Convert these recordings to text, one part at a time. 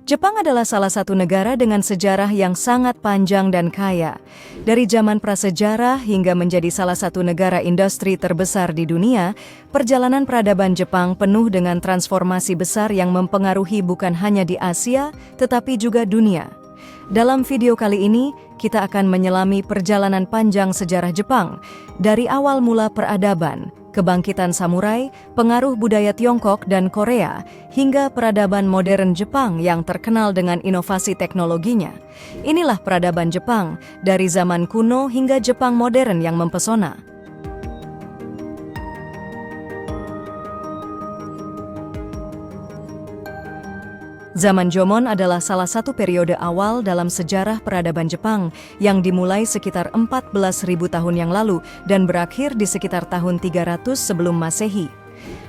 Jepang adalah salah satu negara dengan sejarah yang sangat panjang dan kaya. Dari zaman prasejarah hingga menjadi salah satu negara industri terbesar di dunia, perjalanan peradaban Jepang penuh dengan transformasi besar yang mempengaruhi bukan hanya di Asia, tetapi juga dunia. Dalam video kali ini, kita akan menyelami perjalanan panjang sejarah Jepang, dari awal mula peradaban, kebangkitan samurai, pengaruh budaya Tiongkok dan Korea, hingga peradaban modern Jepang yang terkenal dengan inovasi teknologinya. Inilah peradaban Jepang, dari zaman kuno hingga Jepang modern yang mempesona. Zaman Jomon adalah salah satu periode awal dalam sejarah peradaban Jepang yang dimulai sekitar 14.000 tahun yang lalu dan berakhir di sekitar tahun 300 sebelum Masehi.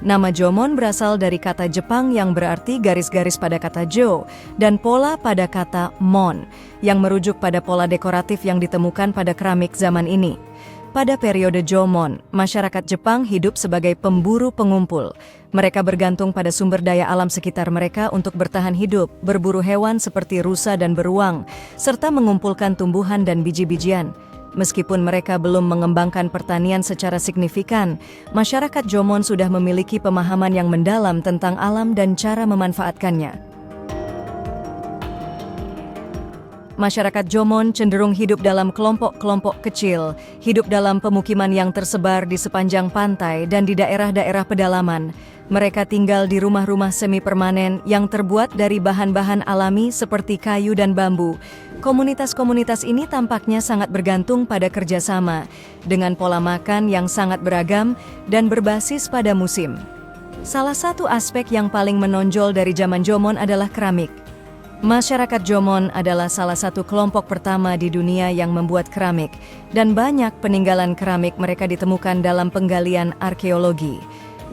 Nama Jomon berasal dari kata Jepang yang berarti garis-garis pada kata Jo dan pola pada kata mon, yang merujuk pada pola dekoratif yang ditemukan pada keramik zaman ini. Pada periode Jomon, masyarakat Jepang hidup sebagai pemburu pengumpul. Mereka bergantung pada sumber daya alam sekitar mereka untuk bertahan hidup, berburu hewan seperti rusa dan beruang, serta mengumpulkan tumbuhan dan biji-bijian. Meskipun mereka belum mengembangkan pertanian secara signifikan, masyarakat Jomon sudah memiliki pemahaman yang mendalam tentang alam dan cara memanfaatkannya. Masyarakat Jomon cenderung hidup dalam kelompok-kelompok kecil, hidup dalam pemukiman yang tersebar di sepanjang pantai dan di daerah-daerah pedalaman. Mereka tinggal di rumah-rumah semi-permanen yang terbuat dari bahan-bahan alami seperti kayu dan bambu. Komunitas-komunitas ini tampaknya sangat bergantung pada kerjasama, dengan pola makan yang sangat beragam dan berbasis pada musim. Salah satu aspek yang paling menonjol dari zaman Jomon adalah keramik. Masyarakat Jomon adalah salah satu kelompok pertama di dunia yang membuat keramik, dan banyak peninggalan keramik mereka ditemukan dalam penggalian arkeologi.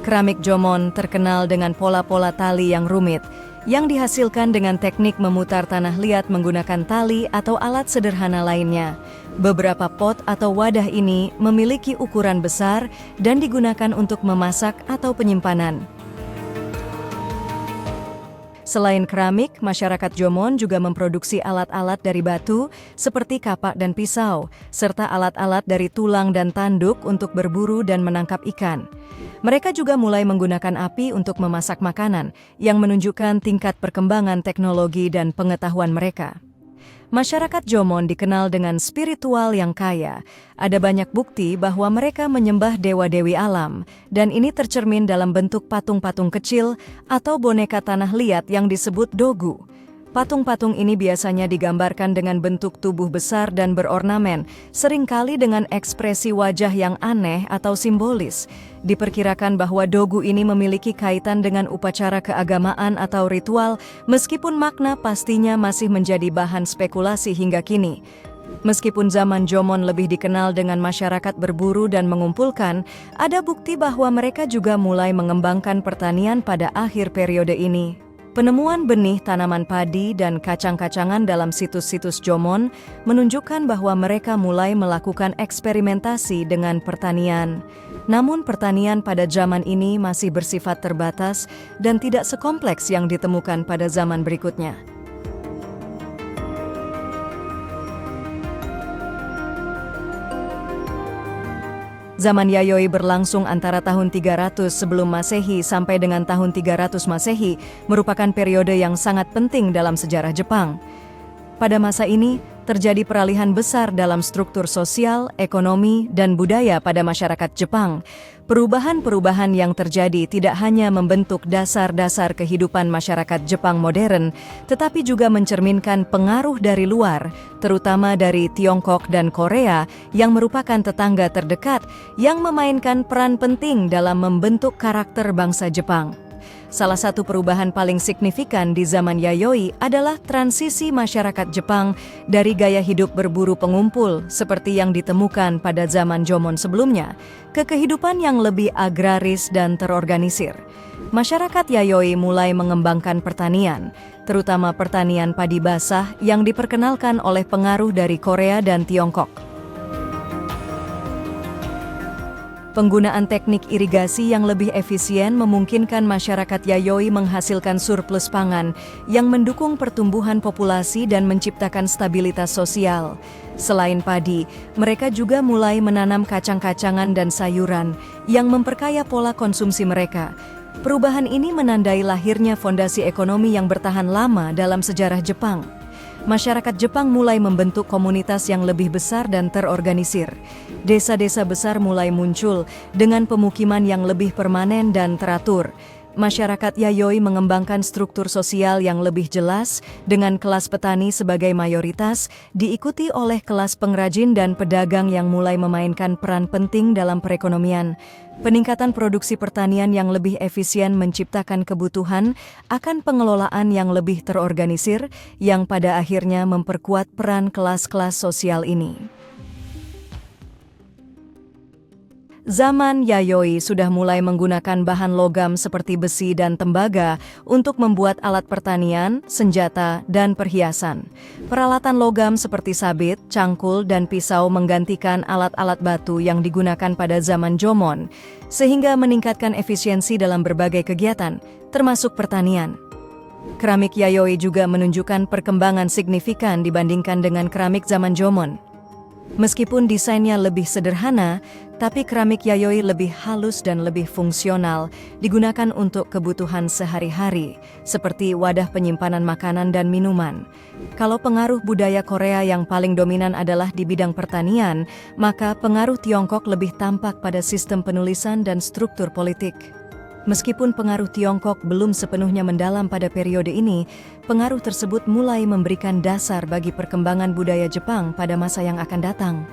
Keramik Jomon terkenal dengan pola-pola tali yang rumit, yang dihasilkan dengan teknik memutar tanah liat menggunakan tali atau alat sederhana lainnya. Beberapa pot atau wadah ini memiliki ukuran besar dan digunakan untuk memasak atau penyimpanan. Selain keramik, masyarakat Jomon juga memproduksi alat-alat dari batu seperti kapak dan pisau, serta alat-alat dari tulang dan tanduk untuk berburu dan menangkap ikan. Mereka juga mulai menggunakan api untuk memasak makanan, yang menunjukkan tingkat perkembangan teknologi dan pengetahuan mereka. Masyarakat Jomon dikenal dengan spiritual yang kaya. Ada banyak bukti bahwa mereka menyembah dewa-dewi alam, dan ini tercermin dalam bentuk patung-patung kecil atau boneka tanah liat yang disebut dogu. Patung-patung ini biasanya digambarkan dengan bentuk tubuh besar dan berornamen, seringkali dengan ekspresi wajah yang aneh atau simbolis. Diperkirakan bahwa dogu ini memiliki kaitan dengan upacara keagamaan atau ritual, meskipun makna pastinya masih menjadi bahan spekulasi hingga kini. Meskipun zaman Jomon lebih dikenal dengan masyarakat berburu dan mengumpulkan, ada bukti bahwa mereka juga mulai mengembangkan pertanian pada akhir periode ini. Penemuan benih tanaman padi dan kacang-kacangan dalam situs-situs Jomon menunjukkan bahwa mereka mulai melakukan eksperimentasi dengan pertanian. Namun pertanian pada zaman ini masih bersifat terbatas dan tidak sekompleks yang ditemukan pada zaman berikutnya. Zaman Yayoi berlangsung antara tahun 300 sebelum Masehi sampai dengan tahun 300 Masehi, merupakan periode yang sangat penting dalam sejarah Jepang. Pada masa ini, terjadi peralihan besar dalam struktur sosial, ekonomi, dan budaya pada masyarakat Jepang. Perubahan-perubahan yang terjadi tidak hanya membentuk dasar-dasar kehidupan masyarakat Jepang modern, tetapi juga mencerminkan pengaruh dari luar, terutama dari Tiongkok dan Korea yang merupakan tetangga terdekat yang memainkan peran penting dalam membentuk karakter bangsa Jepang. Salah satu perubahan paling signifikan di zaman Yayoi adalah transisi masyarakat Jepang dari gaya hidup berburu pengumpul seperti yang ditemukan pada zaman Jomon sebelumnya, ke kehidupan yang lebih agraris dan terorganisir. Masyarakat Yayoi mulai mengembangkan pertanian, terutama pertanian padi basah yang diperkenalkan oleh pengaruh dari Korea dan Tiongkok. Penggunaan teknik irigasi yang lebih efisien memungkinkan masyarakat Yayoi menghasilkan surplus pangan yang mendukung pertumbuhan populasi dan menciptakan stabilitas sosial. Selain padi, mereka juga mulai menanam kacang-kacangan dan sayuran yang memperkaya pola konsumsi mereka. Perubahan ini menandai lahirnya fondasi ekonomi yang bertahan lama dalam sejarah Jepang. Masyarakat Jepang mulai membentuk komunitas yang lebih besar dan terorganisir. Desa-desa besar mulai muncul dengan pemukiman yang lebih permanen dan teratur. Masyarakat Yayoi mengembangkan struktur sosial yang lebih jelas dengan kelas petani sebagai mayoritas, diikuti oleh kelas pengrajin dan pedagang yang mulai memainkan peran penting dalam perekonomian. Peningkatan produksi pertanian yang lebih efisien menciptakan kebutuhan akan pengelolaan yang lebih terorganisir, yang pada akhirnya memperkuat peran kelas-kelas sosial ini. Zaman Yayoi sudah mulai menggunakan bahan logam seperti besi dan tembaga untuk membuat alat pertanian, senjata, dan perhiasan. Peralatan logam seperti sabit, cangkul, dan pisau menggantikan alat-alat batu yang digunakan pada zaman Jomon, sehingga meningkatkan efisiensi dalam berbagai kegiatan, termasuk pertanian. Keramik Yayoi juga menunjukkan perkembangan signifikan dibandingkan dengan keramik zaman Jomon. Meskipun desainnya lebih sederhana, tapi keramik Yayoi lebih halus dan lebih fungsional, digunakan untuk kebutuhan sehari-hari, seperti wadah penyimpanan makanan dan minuman. Kalau pengaruh budaya Korea yang paling dominan adalah di bidang pertanian, maka pengaruh Tiongkok lebih tampak pada sistem penulisan dan struktur politik. Meskipun pengaruh Tiongkok belum sepenuhnya mendalam pada periode ini, pengaruh tersebut mulai memberikan dasar bagi perkembangan budaya Jepang pada masa yang akan datang.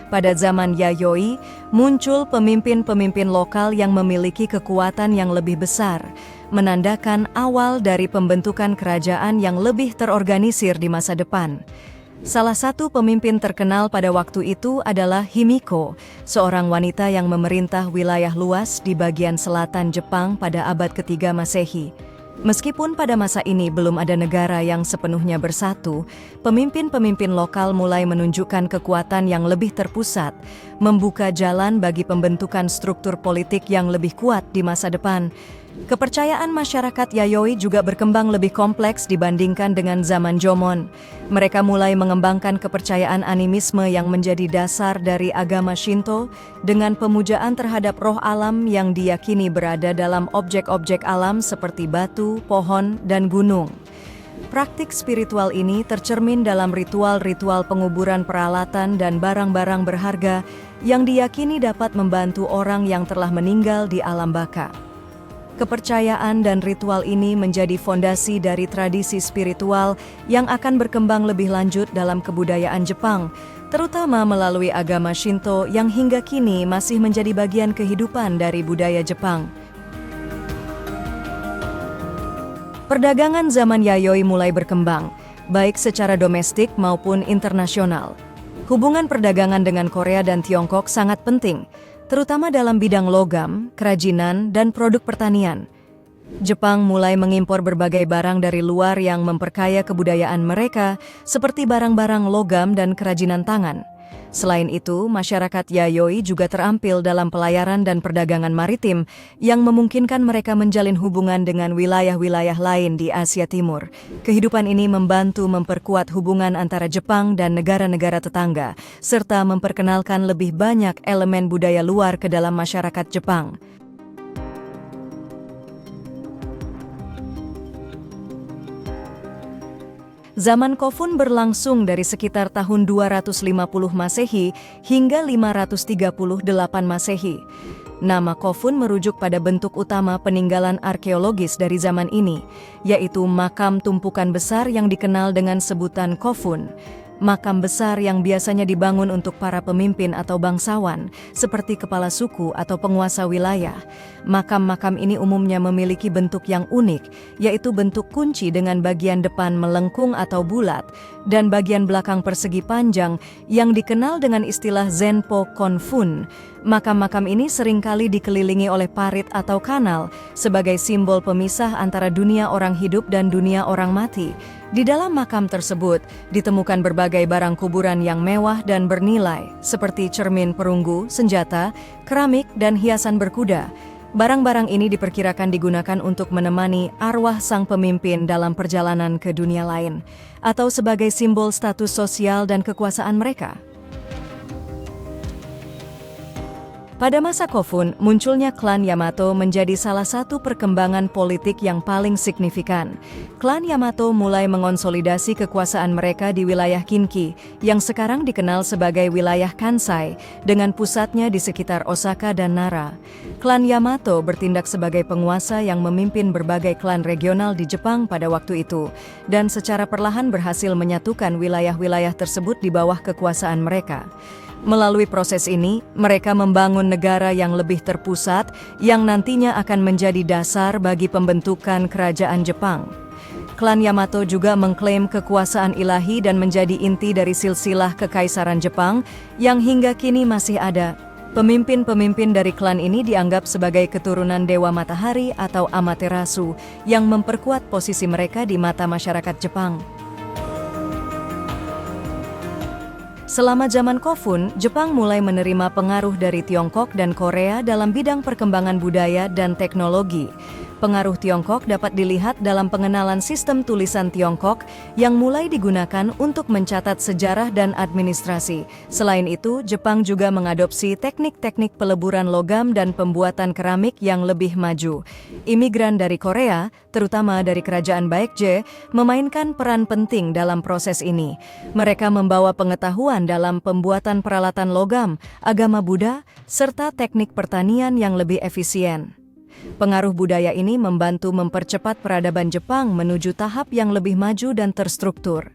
Pada zaman Yayoi, muncul pemimpin-pemimpin lokal yang memiliki kekuatan yang lebih besar, menandakan awal dari pembentukan kerajaan yang lebih terorganisir di masa depan. Salah satu pemimpin terkenal pada waktu itu adalah Himiko, seorang wanita yang memerintah wilayah luas di bagian selatan Jepang pada abad ketiga Masehi. Meskipun pada masa ini belum ada negara yang sepenuhnya bersatu, pemimpin-pemimpin lokal mulai menunjukkan kekuatan yang lebih terpusat, membuka jalan bagi pembentukan struktur politik yang lebih kuat di masa depan. Kepercayaan masyarakat Yayoi juga berkembang lebih kompleks dibandingkan dengan zaman Jomon. Mereka mulai mengembangkan kepercayaan animisme yang menjadi dasar dari agama Shinto dengan pemujaan terhadap roh alam yang diyakini berada dalam objek-objek alam seperti batu, pohon, dan gunung. Praktik spiritual ini tercermin dalam ritual-ritual penguburan peralatan dan barang-barang berharga yang diyakini dapat membantu orang yang telah meninggal di alam baka. Kepercayaan dan ritual ini menjadi fondasi dari tradisi spiritual yang akan berkembang lebih lanjut dalam kebudayaan Jepang, terutama melalui agama Shinto yang hingga kini masih menjadi bagian kehidupan dari budaya Jepang. Perdagangan zaman Yayoi mulai berkembang, baik secara domestik maupun internasional. Hubungan perdagangan dengan Korea dan Tiongkok sangat penting, terutama dalam bidang logam, kerajinan, dan produk pertanian. Jepang mulai mengimpor berbagai barang dari luar yang memperkaya kebudayaan mereka, seperti barang-barang logam dan kerajinan tangan. Selain itu, masyarakat Yayoi juga terampil dalam pelayaran dan perdagangan maritim yang memungkinkan mereka menjalin hubungan dengan wilayah-wilayah lain di Asia Timur. Kehidupan ini membantu memperkuat hubungan antara Jepang dan negara-negara tetangga, serta memperkenalkan lebih banyak elemen budaya luar ke dalam masyarakat Jepang. Zaman Kofun berlangsung dari sekitar tahun 250 Masehi hingga 538 Masehi. Nama Kofun merujuk pada bentuk utama peninggalan arkeologis dari zaman ini, yaitu makam tumpukan besar yang dikenal dengan sebutan Kofun. Makam besar yang biasanya dibangun untuk para pemimpin atau bangsawan, seperti kepala suku atau penguasa wilayah. Makam-makam ini umumnya memiliki bentuk yang unik, yaitu bentuk kunci dengan bagian depan melengkung atau bulat, dan bagian belakang persegi panjang yang dikenal dengan istilah Zenpo Konfun. Makam-makam ini seringkali dikelilingi oleh parit atau kanal sebagai simbol pemisah antara dunia orang hidup dan dunia orang mati. Di dalam makam tersebut, ditemukan berbagai barang kuburan yang mewah dan bernilai, seperti cermin perunggu, senjata, keramik, dan hiasan berkuda. Barang-barang ini diperkirakan digunakan untuk menemani arwah sang pemimpin dalam perjalanan ke dunia lain, atau sebagai simbol status sosial dan kekuasaan mereka. Pada masa Kofun, munculnya klan Yamato menjadi salah satu perkembangan politik yang paling signifikan. Klan Yamato mulai mengonsolidasi kekuasaan mereka di wilayah Kinki, yang sekarang dikenal sebagai wilayah Kansai, dengan pusatnya di sekitar Osaka dan Nara. Klan Yamato bertindak sebagai penguasa yang memimpin berbagai klan regional di Jepang pada waktu itu, dan secara perlahan berhasil menyatukan wilayah-wilayah tersebut di bawah kekuasaan mereka. Melalui proses ini, mereka membangun negara yang lebih terpusat yang nantinya akan menjadi dasar bagi pembentukan kerajaan Jepang. Klan Yamato juga mengklaim kekuasaan ilahi dan menjadi inti dari silsilah kekaisaran Jepang yang hingga kini masih ada. Pemimpin-pemimpin dari klan ini dianggap sebagai keturunan Dewa Matahari atau Amaterasu yang memperkuat posisi mereka di mata masyarakat Jepang. Selama zaman Kofun, Jepang mulai menerima pengaruh dari Tiongkok dan Korea dalam bidang perkembangan budaya dan teknologi. Pengaruh Tiongkok dapat dilihat dalam pengenalan sistem tulisan Tiongkok yang mulai digunakan untuk mencatat sejarah dan administrasi. Selain itu, Jepang juga mengadopsi teknik-teknik peleburan logam dan pembuatan keramik yang lebih maju. Imigran dari Korea, terutama dari Kerajaan Baekje, memainkan peran penting dalam proses ini. Mereka membawa pengetahuan dalam pembuatan peralatan logam, agama Buddha, serta teknik pertanian yang lebih efisien. Pengaruh budaya ini membantu mempercepat peradaban Jepang menuju tahap yang lebih maju dan terstruktur.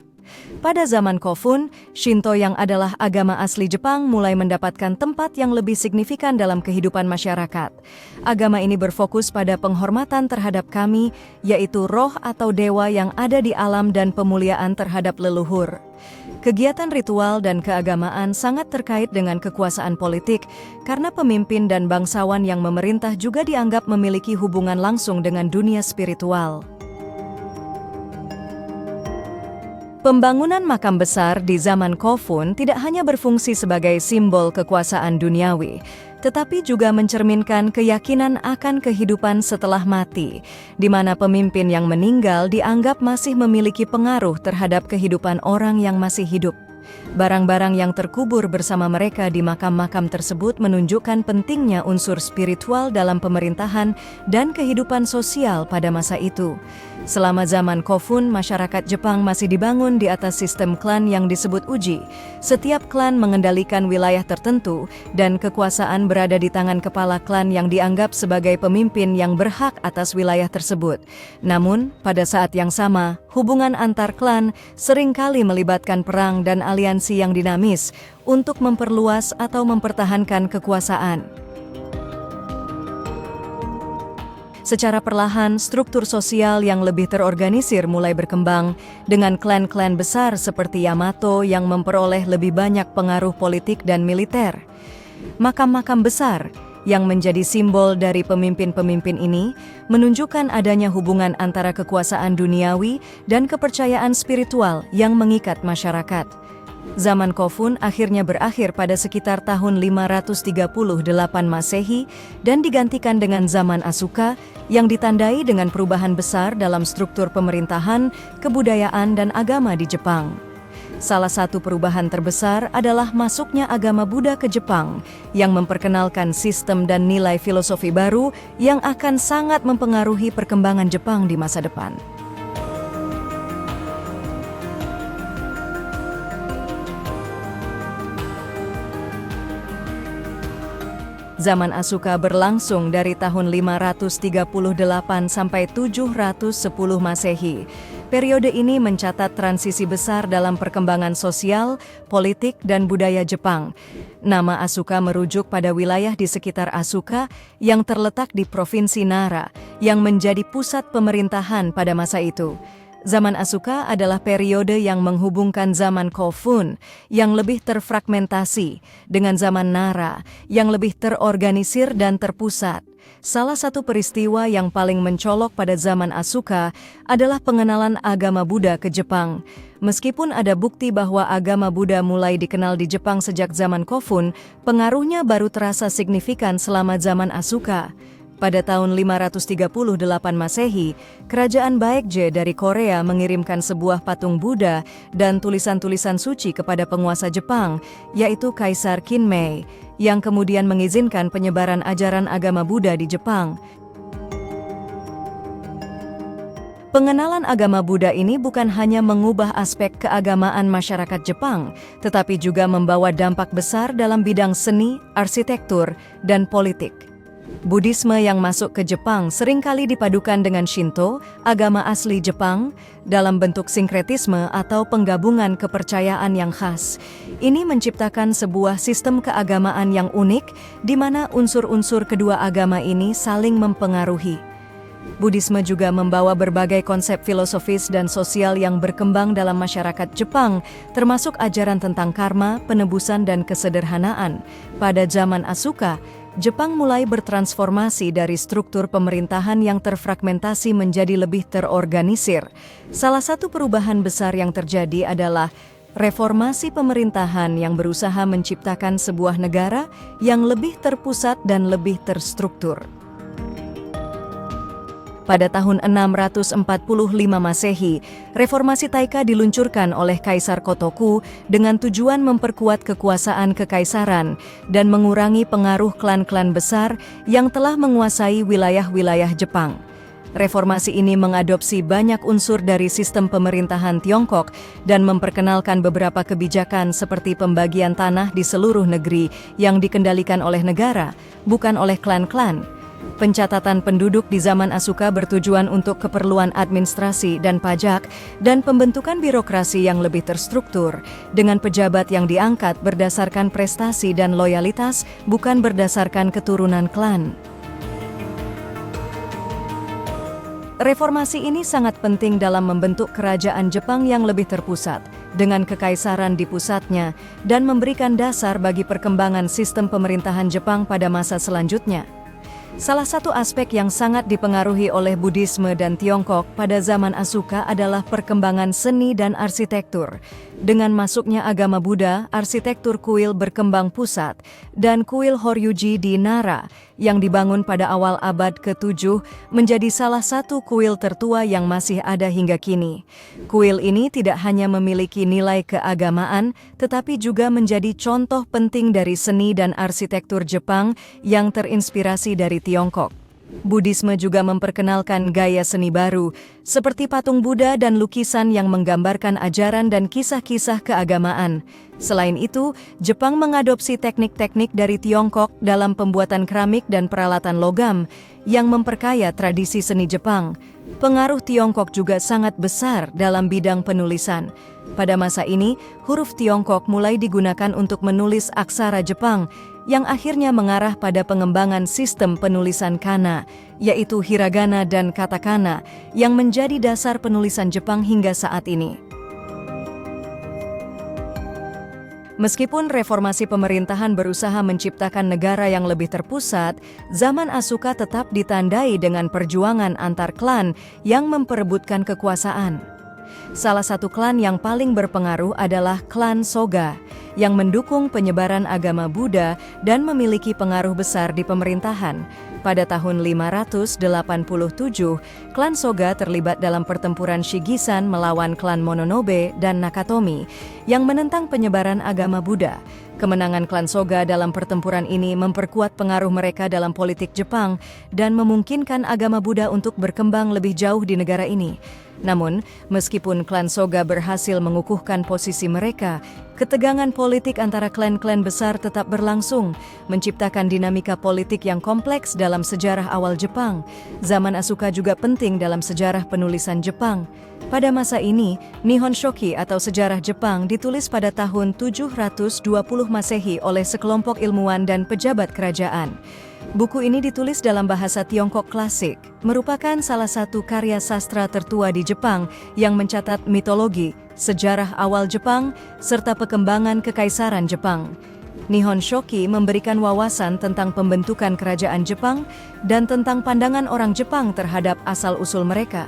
Pada zaman Kofun, Shinto yang adalah agama asli Jepang mulai mendapatkan tempat yang lebih signifikan dalam kehidupan masyarakat. Agama ini berfokus pada penghormatan terhadap kami, yaitu roh atau dewa yang ada di alam dan pemuliaan terhadap leluhur. Kegiatan ritual dan keagamaan sangat terkait dengan kekuasaan politik karena pemimpin dan bangsawan yang memerintah juga dianggap memiliki hubungan langsung dengan dunia spiritual. Pembangunan makam besar di zaman Kofun tidak hanya berfungsi sebagai simbol kekuasaan duniawi, tetapi juga mencerminkan keyakinan akan kehidupan setelah mati, di mana pemimpin yang meninggal dianggap masih memiliki pengaruh terhadap kehidupan orang yang masih hidup. Barang-barang yang terkubur bersama mereka di makam-makam tersebut menunjukkan pentingnya unsur spiritual dalam pemerintahan dan kehidupan sosial pada masa itu. Selama zaman Kofun, masyarakat Jepang masih dibangun di atas sistem klan yang disebut uji. Setiap klan mengendalikan wilayah tertentu dan kekuasaan berada di tangan kepala klan yang dianggap sebagai pemimpin yang berhak atas wilayah tersebut. Namun, pada saat yang sama, hubungan antar klan seringkali melibatkan perang dan aliansi yang dinamis untuk memperluas atau mempertahankan kekuasaan. Secara perlahan, struktur sosial yang lebih terorganisir mulai berkembang dengan klan-klan besar seperti Yamato yang memperoleh lebih banyak pengaruh politik dan militer. Makam-makam besar yang menjadi simbol dari pemimpin-pemimpin ini menunjukkan adanya hubungan antara kekuasaan duniawi dan kepercayaan spiritual yang mengikat masyarakat. Zaman Kofun akhirnya berakhir pada sekitar tahun 538 Masehi dan digantikan dengan zaman Asuka yang ditandai dengan perubahan besar dalam struktur pemerintahan, kebudayaan, dan agama di Jepang. Salah satu perubahan terbesar adalah masuknya agama Buddha ke Jepang yang memperkenalkan sistem dan nilai filosofi baru yang akan sangat mempengaruhi perkembangan Jepang di masa depan. Zaman Asuka berlangsung dari tahun 538 sampai 710 Masehi. Periode ini mencatat transisi besar dalam perkembangan sosial, politik, dan budaya Jepang. Nama Asuka merujuk pada wilayah di sekitar Asuka yang terletak di Provinsi Nara, yang menjadi pusat pemerintahan pada masa itu. Zaman Asuka adalah periode yang menghubungkan zaman Kofun yang lebih terfragmentasi dengan zaman Nara yang lebih terorganisir dan terpusat. Salah satu peristiwa yang paling mencolok pada zaman Asuka adalah pengenalan agama Buddha ke Jepang. Meskipun ada bukti bahwa agama Buddha mulai dikenal di Jepang sejak zaman Kofun, pengaruhnya baru terasa signifikan selama zaman Asuka. Pada tahun 538 Masehi, Kerajaan Baekje dari Korea mengirimkan sebuah patung Buddha dan tulisan-tulisan suci kepada penguasa Jepang, yaitu Kaisar Kinmei, yang kemudian mengizinkan penyebaran ajaran agama Buddha di Jepang. Pengenalan agama Buddha ini bukan hanya mengubah aspek keagamaan masyarakat Jepang, tetapi juga membawa dampak besar dalam bidang seni, arsitektur, dan politik. Buddhisme yang masuk ke Jepang seringkali dipadukan dengan Shinto, agama asli Jepang, dalam bentuk sinkretisme atau penggabungan kepercayaan yang khas. Ini menciptakan sebuah sistem keagamaan yang unik, di mana unsur-unsur kedua agama ini saling mempengaruhi. Buddhisme juga membawa berbagai konsep filosofis dan sosial yang berkembang dalam masyarakat Jepang, termasuk ajaran tentang karma, penebusan, dan kesederhanaan. Pada zaman Asuka, Jepang mulai bertransformasi dari struktur pemerintahan yang terfragmentasi menjadi lebih terorganisir. Salah satu perubahan besar yang terjadi adalah reformasi pemerintahan yang berusaha menciptakan sebuah negara yang lebih terpusat dan lebih terstruktur. Pada tahun 645 Masehi, reformasi Taika diluncurkan oleh Kaisar Kotoku dengan tujuan memperkuat kekuasaan kekaisaran dan mengurangi pengaruh klan-klan besar yang telah menguasai wilayah-wilayah Jepang. Reformasi ini mengadopsi banyak unsur dari sistem pemerintahan Tiongkok dan memperkenalkan beberapa kebijakan seperti pembagian tanah di seluruh negeri yang dikendalikan oleh negara, bukan oleh klan-klan. Pencatatan penduduk di zaman Asuka bertujuan untuk keperluan administrasi dan pajak dan pembentukan birokrasi yang lebih terstruktur, dengan pejabat yang diangkat berdasarkan prestasi dan loyalitas, bukan berdasarkan keturunan klan. Reformasi ini sangat penting dalam membentuk kerajaan Jepang yang lebih terpusat, dengan kekaisaran di pusatnya, dan memberikan dasar bagi perkembangan sistem pemerintahan Jepang pada masa selanjutnya. Salah satu aspek yang sangat dipengaruhi oleh Buddhisme dan Tiongkok pada zaman Asuka adalah perkembangan seni dan arsitektur. Dengan masuknya agama Buddha, arsitektur kuil berkembang pusat, dan kuil Horyuji di Nara, yang dibangun pada awal abad ke-7, menjadi salah satu kuil tertua yang masih ada hingga kini. Kuil ini tidak hanya memiliki nilai keagamaan, tetapi juga menjadi contoh penting dari seni dan arsitektur Jepang yang terinspirasi dari Tiongkok. Buddhisme juga memperkenalkan gaya seni baru, seperti patung Buddha dan lukisan yang menggambarkan ajaran dan kisah-kisah keagamaan. Selain itu, Jepang mengadopsi teknik-teknik dari Tiongkok dalam pembuatan keramik dan peralatan logam, yang memperkaya tradisi seni Jepang. Pengaruh Tiongkok juga sangat besar dalam bidang penulisan. Pada masa ini, huruf Tiongkok mulai digunakan untuk menulis aksara Jepang, yang akhirnya mengarah pada pengembangan sistem penulisan kana, yaitu hiragana dan katakana, yang menjadi dasar penulisan Jepang hingga saat ini. Meskipun reformasi pemerintahan berusaha menciptakan negara yang lebih terpusat, zaman Asuka tetap ditandai dengan perjuangan antar klan yang memperebutkan kekuasaan. Salah satu klan yang paling berpengaruh adalah klan Soga, yang mendukung penyebaran agama Buddha dan memiliki pengaruh besar di pemerintahan. Pada tahun 587, klan Soga terlibat dalam pertempuran Shigisan melawan klan Mononobe dan Nakatomi, yang menentang penyebaran agama Buddha. Kemenangan klan Soga dalam pertempuran ini memperkuat pengaruh mereka dalam politik Jepang dan memungkinkan agama Buddha untuk berkembang lebih jauh di negara ini. Namun, meskipun klan Soga berhasil mengukuhkan posisi mereka, ketegangan politik antara klan-klan besar tetap berlangsung, menciptakan dinamika politik yang kompleks dalam sejarah awal Jepang. Zaman Asuka juga penting dalam sejarah penulisan Jepang. Pada masa ini, Nihon Shoki atau sejarah Jepang ditulis pada tahun 720 Masehi oleh sekelompok ilmuwan dan pejabat kerajaan. Buku ini ditulis dalam bahasa Tiongkok klasik, merupakan salah satu karya sastra tertua di Jepang yang mencatat mitologi, sejarah awal Jepang, serta perkembangan kekaisaran Jepang. Nihon Shoki memberikan wawasan tentang pembentukan kerajaan Jepang dan tentang pandangan orang Jepang terhadap asal-usul mereka.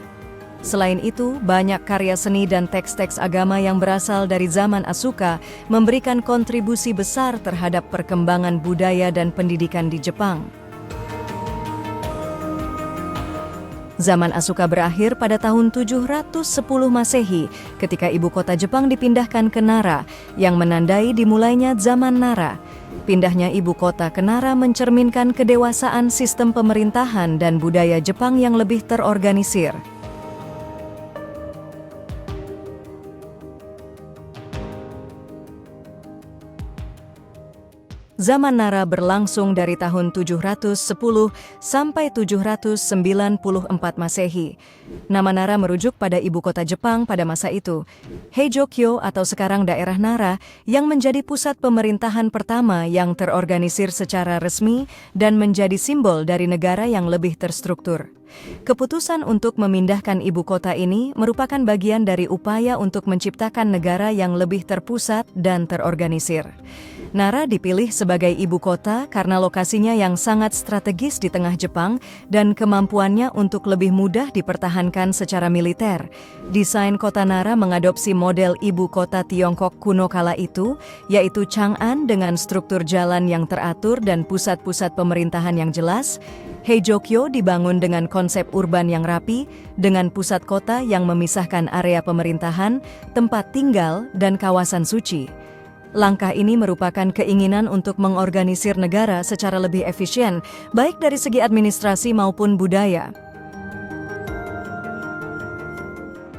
Selain itu, banyak karya seni dan teks-teks agama yang berasal dari zaman Asuka memberikan kontribusi besar terhadap perkembangan budaya dan pendidikan di Jepang. Zaman Asuka berakhir pada tahun 710 Masehi ketika ibu kota Jepang dipindahkan ke Nara, yang menandai dimulainya zaman Nara. Pindahnya ibu kota ke Nara mencerminkan kedewasaan sistem pemerintahan dan budaya Jepang yang lebih terorganisir. Zaman Nara berlangsung dari tahun 710 sampai 794 Masehi. Nama Nara merujuk pada ibu kota Jepang pada masa itu, Heijō-kyo atau sekarang daerah Nara, yang menjadi pusat pemerintahan pertama yang terorganisir secara resmi dan menjadi simbol dari negara yang lebih terstruktur. Keputusan untuk memindahkan ibu kota ini merupakan bagian dari upaya untuk menciptakan negara yang lebih terpusat dan terorganisir. Nara dipilih sebagai ibu kota karena lokasinya yang sangat strategis di tengah Jepang dan kemampuannya untuk lebih mudah dipertahankan secara militer. Desain kota Nara mengadopsi model ibu kota Tiongkok kuno kala itu, yaitu Chang'an dengan struktur jalan yang teratur dan pusat-pusat pemerintahan yang jelas. Heijō-kyo dibangun dengan konsep urban yang rapi, dengan pusat kota yang memisahkan area pemerintahan, tempat tinggal, dan kawasan suci. Langkah ini merupakan keinginan untuk mengorganisir negara secara lebih efisien, baik dari segi administrasi maupun budaya.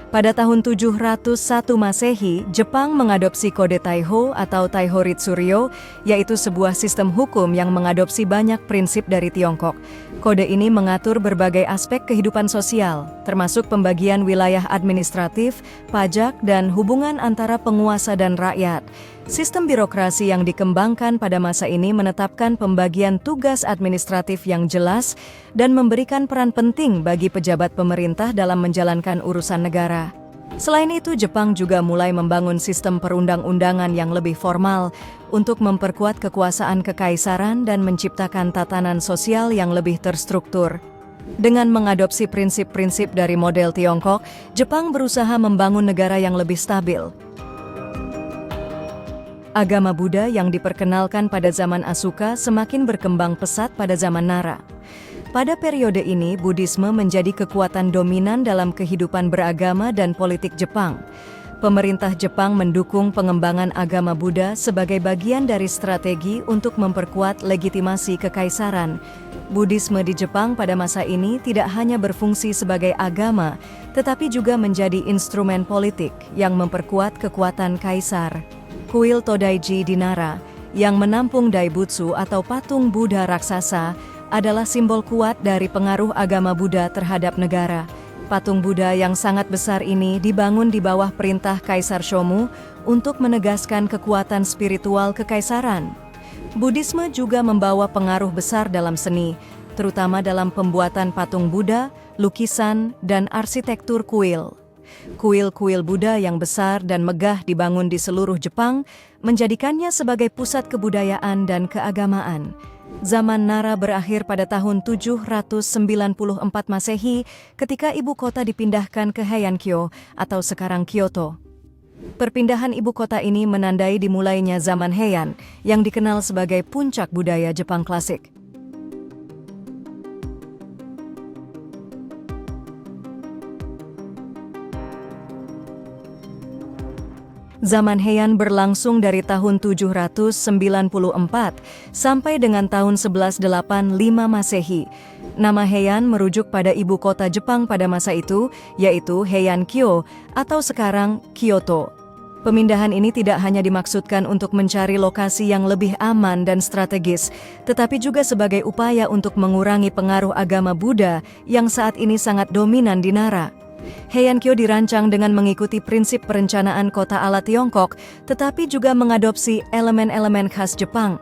Pada tahun 701 Masehi, Jepang mengadopsi Kode Taiho atau Taiho Ritsuryo, yaitu sebuah sistem hukum yang mengadopsi banyak prinsip dari Tiongkok. Kode ini mengatur berbagai aspek kehidupan sosial, termasuk pembagian wilayah administratif, pajak, dan hubungan antara penguasa dan rakyat. Sistem birokrasi yang dikembangkan pada masa ini menetapkan pembagian tugas administratif yang jelas dan memberikan peran penting bagi pejabat pemerintah dalam menjalankan urusan negara. Selain itu, Jepang juga mulai membangun sistem perundang-undangan yang lebih formal untuk memperkuat kekuasaan kekaisaran dan menciptakan tatanan sosial yang lebih terstruktur. Dengan mengadopsi prinsip-prinsip dari model Tiongkok, Jepang berusaha membangun negara yang lebih stabil. Agama Buddha yang diperkenalkan pada zaman Asuka semakin berkembang pesat pada zaman Nara. Pada periode ini, Buddhisme menjadi kekuatan dominan dalam kehidupan beragama dan politik Jepang. Pemerintah Jepang mendukung pengembangan agama Buddha sebagai bagian dari strategi untuk memperkuat legitimasi kekaisaran. Buddhisme di Jepang pada masa ini tidak hanya berfungsi sebagai agama, tetapi juga menjadi instrumen politik yang memperkuat kekuatan kaisar. Kuil Todaiji di Nara, yang menampung Daibutsu atau patung Buddha raksasa, adalah simbol kuat dari pengaruh agama Buddha terhadap negara. Patung Buddha yang sangat besar ini dibangun di bawah perintah Kaisar Shomu untuk menegaskan kekuatan spiritual kekaisaran. Buddhisme juga membawa pengaruh besar dalam seni, terutama dalam pembuatan patung Buddha, lukisan, dan arsitektur kuil. Kuil-kuil Buddha yang besar dan megah dibangun di seluruh Jepang, menjadikannya sebagai pusat kebudayaan dan keagamaan. Zaman Nara berakhir pada tahun 794 Masehi ketika ibu kota dipindahkan ke Heian-kyo atau sekarang Kyoto. Perpindahan ibu kota ini menandai dimulainya zaman Heian yang dikenal sebagai puncak budaya Jepang klasik. Zaman Heian berlangsung dari tahun 794 sampai dengan tahun 1185 Masehi. Nama Heian merujuk pada ibu kota Jepang pada masa itu, yaitu Heian-kyo atau sekarang Kyoto. Pemindahan ini tidak hanya dimaksudkan untuk mencari lokasi yang lebih aman dan strategis, tetapi juga sebagai upaya untuk mengurangi pengaruh agama Buddha yang saat ini sangat dominan di Nara. Heian-kyo dirancang dengan mengikuti prinsip perencanaan kota ala Tiongkok, tetapi juga mengadopsi elemen-elemen khas Jepang.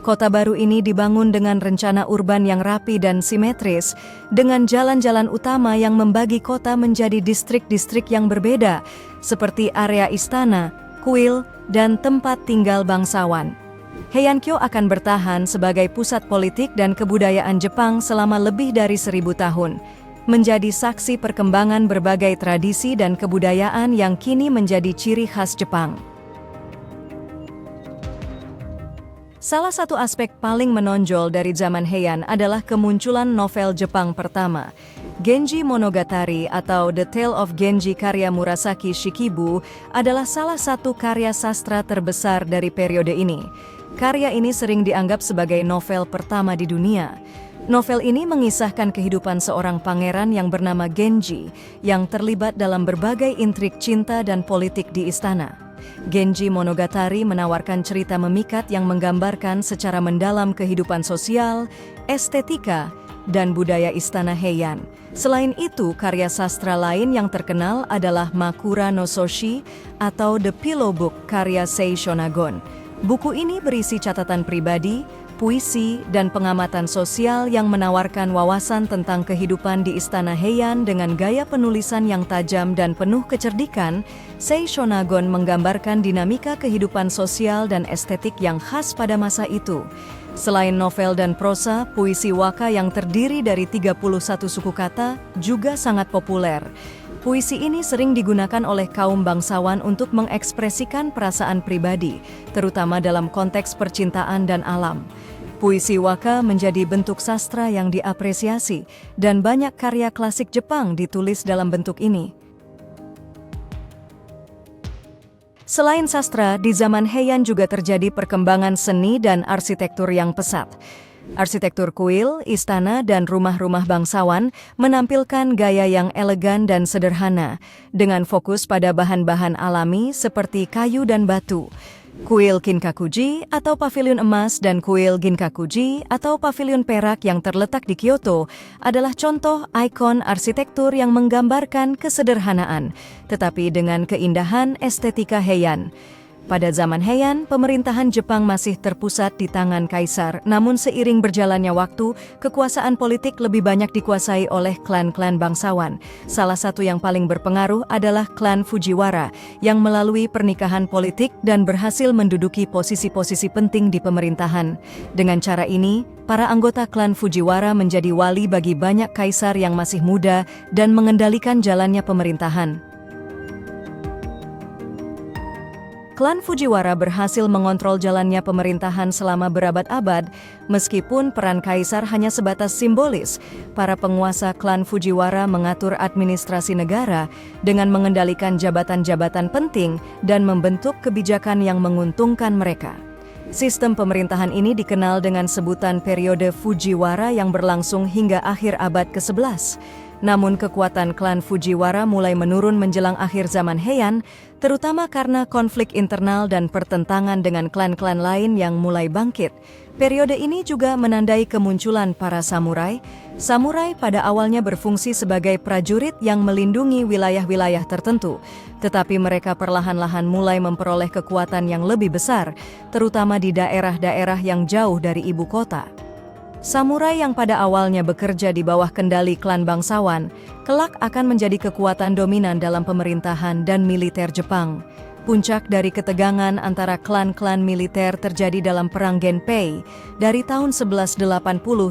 Kota baru ini dibangun dengan rencana urban yang rapi dan simetris, dengan jalan-jalan utama yang membagi kota menjadi distrik-distrik yang berbeda, seperti area istana, kuil, dan tempat tinggal bangsawan. Heian-kyo akan bertahan sebagai pusat politik dan kebudayaan Jepang selama lebih dari 1000 tahun, menjadi saksi perkembangan berbagai tradisi dan kebudayaan yang kini menjadi ciri khas Jepang. Salah satu aspek paling menonjol dari zaman Heian adalah kemunculan novel Jepang pertama. Genji Monogatari atau The Tale of Genji karya Murasaki Shikibu adalah salah satu karya sastra terbesar dari periode ini. Karya ini sering dianggap sebagai novel pertama di dunia. Novel ini mengisahkan kehidupan seorang pangeran yang bernama Genji, yang terlibat dalam berbagai intrik cinta dan politik di istana. Genji Monogatari menawarkan cerita memikat yang menggambarkan secara mendalam kehidupan sosial, estetika, dan budaya istana Heian. Selain itu, karya sastra lain yang terkenal adalah Makura no Soshi atau The Pillow Book karya Sei Shonagon. Buku ini berisi catatan pribadi, puisi, dan pengamatan sosial yang menawarkan wawasan tentang kehidupan di istana Heian dengan gaya penulisan yang tajam dan penuh kecerdikan. Sei Shonagon menggambarkan dinamika kehidupan sosial dan estetik yang khas pada masa itu. Selain novel dan prosa, puisi waka yang terdiri dari 31 suku kata juga sangat populer. Puisi ini sering digunakan oleh kaum bangsawan untuk mengekspresikan perasaan pribadi, terutama dalam konteks percintaan dan alam. Puisi waka menjadi bentuk sastra yang diapresiasi, dan banyak karya klasik Jepang ditulis dalam bentuk ini. Selain sastra, di zaman Heian juga terjadi perkembangan seni dan arsitektur yang pesat. Arsitektur kuil, istana, dan rumah-rumah bangsawan menampilkan gaya yang elegan dan sederhana, dengan fokus pada bahan-bahan alami seperti kayu dan batu. Kuil Kinkakuji atau pavilion emas dan kuil Ginkakuji atau pavilion perak yang terletak di Kyoto adalah contoh ikon arsitektur yang menggambarkan kesederhanaan, tetapi dengan keindahan estetika Heian. Pada zaman Heian, pemerintahan Jepang masih terpusat di tangan kaisar, namun seiring berjalannya waktu, kekuasaan politik lebih banyak dikuasai oleh klan-klan bangsawan. Salah satu yang paling berpengaruh adalah klan Fujiwara, yang melalui pernikahan politik dan berhasil menduduki posisi-posisi penting di pemerintahan. Dengan cara ini, para anggota klan Fujiwara menjadi wali bagi banyak kaisar yang masih muda dan mengendalikan jalannya pemerintahan. Klan Fujiwara berhasil mengontrol jalannya pemerintahan selama berabad-abad, meskipun peran kaisar hanya sebatas simbolis. Para penguasa klan Fujiwara mengatur administrasi negara dengan mengendalikan jabatan-jabatan penting dan membentuk kebijakan yang menguntungkan mereka. Sistem pemerintahan ini dikenal dengan sebutan periode Fujiwara yang berlangsung hingga akhir abad ke-11. Namun kekuatan klan Fujiwara mulai menurun menjelang akhir zaman Heian, terutama karena konflik internal dan pertentangan dengan klan-klan lain yang mulai bangkit. Periode ini juga menandai kemunculan para samurai. Samurai pada awalnya berfungsi sebagai prajurit yang melindungi wilayah-wilayah tertentu, tetapi mereka perlahan-lahan mulai memperoleh kekuatan yang lebih besar, terutama di daerah-daerah yang jauh dari ibu kota. Samurai yang pada awalnya bekerja di bawah kendali klan bangsawan, kelak akan menjadi kekuatan dominan dalam pemerintahan dan militer Jepang. Puncak dari ketegangan antara klan-klan militer terjadi dalam Perang Genpei dari tahun 1180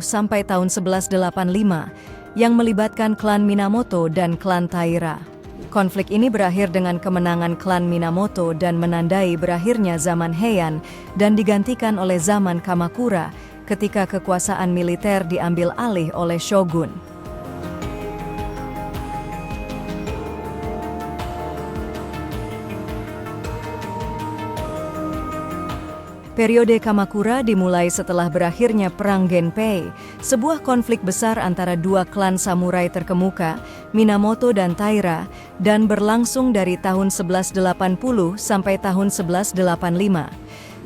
sampai tahun 1185, yang melibatkan klan Minamoto dan klan Taira. Konflik ini berakhir dengan kemenangan klan Minamoto dan menandai berakhirnya zaman Heian dan digantikan oleh zaman Kamakura, ketika kekuasaan militer diambil alih oleh shogun. Periode Kamakura dimulai setelah berakhirnya Perang Genpei, sebuah konflik besar antara dua klan samurai terkemuka, Minamoto dan Taira, dan berlangsung dari tahun 1180 sampai tahun 1185.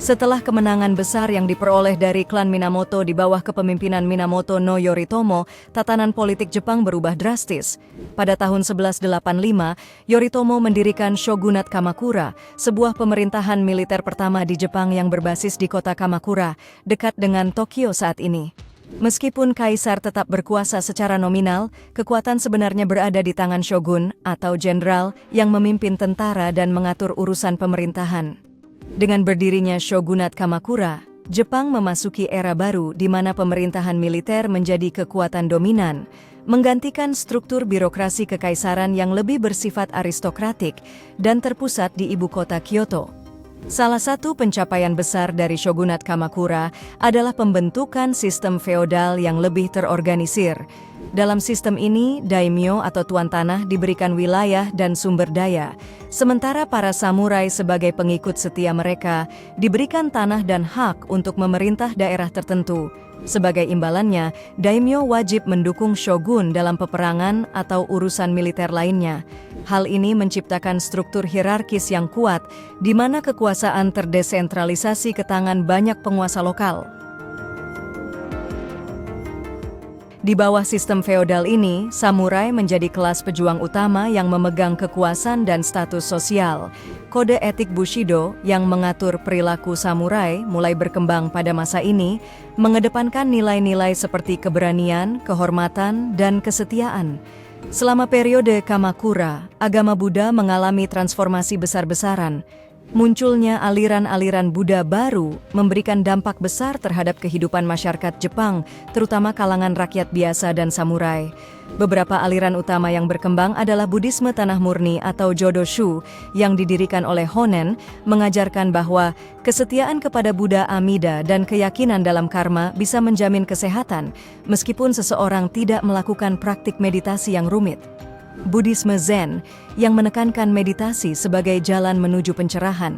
Setelah kemenangan besar yang diperoleh dari klan Minamoto di bawah kepemimpinan Minamoto no Yoritomo, tatanan politik Jepang berubah drastis. Pada tahun 1185, Yoritomo mendirikan Shogunat Kamakura, sebuah pemerintahan militer pertama di Jepang yang berbasis di kota Kamakura, dekat dengan Tokyo saat ini. Meskipun kaisar tetap berkuasa secara nominal, kekuatan sebenarnya berada di tangan shogun atau jenderal yang memimpin tentara dan mengatur urusan pemerintahan. Dengan berdirinya Shogunat Kamakura, Jepang memasuki era baru di mana pemerintahan militer menjadi kekuatan dominan, menggantikan struktur birokrasi kekaisaran yang lebih bersifat aristokratik dan terpusat di ibu kota Kyoto. Salah satu pencapaian besar dari Shogunat Kamakura adalah pembentukan sistem feodal yang lebih terorganisir. Dalam sistem ini, daimyo atau tuan tanah diberikan wilayah dan sumber daya, sementara para samurai sebagai pengikut setia mereka diberikan tanah dan hak untuk memerintah daerah tertentu. Sebagai imbalannya, daimyo wajib mendukung shogun dalam peperangan atau urusan militer lainnya. Hal ini menciptakan struktur hierarkis yang kuat, di mana kekuasaan terdesentralisasi ke tangan banyak penguasa lokal. Di bawah sistem feodal ini, samurai menjadi kelas pejuang utama yang memegang kekuasaan dan status sosial. Kode etik Bushido yang mengatur perilaku samurai mulai berkembang pada masa ini, mengedepankan nilai-nilai seperti keberanian, kehormatan, dan kesetiaan. Selama periode Kamakura, agama Buddha mengalami transformasi besar-besaran. Munculnya aliran-aliran Buddha baru memberikan dampak besar terhadap kehidupan masyarakat Jepang, terutama kalangan rakyat biasa dan samurai. Beberapa aliran utama yang berkembang adalah Buddhisme Tanah Murni atau Jodoshu yang didirikan oleh Honen, mengajarkan bahwa kesetiaan kepada Buddha Amida dan keyakinan dalam karma bisa menjamin kesehatan, meskipun seseorang tidak melakukan praktik meditasi yang rumit. Buddhisme Zen yang menekankan meditasi sebagai jalan menuju pencerahan.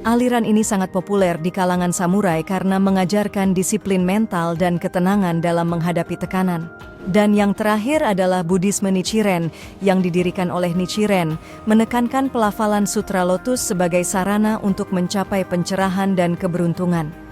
Aliran ini sangat populer di kalangan samurai karena mengajarkan disiplin mental dan ketenangan dalam menghadapi tekanan. Dan yang terakhir adalah Buddhisme Nichiren yang didirikan oleh Nichiren, menekankan pelafalan Sutra Lotus sebagai sarana untuk mencapai pencerahan dan keberuntungan.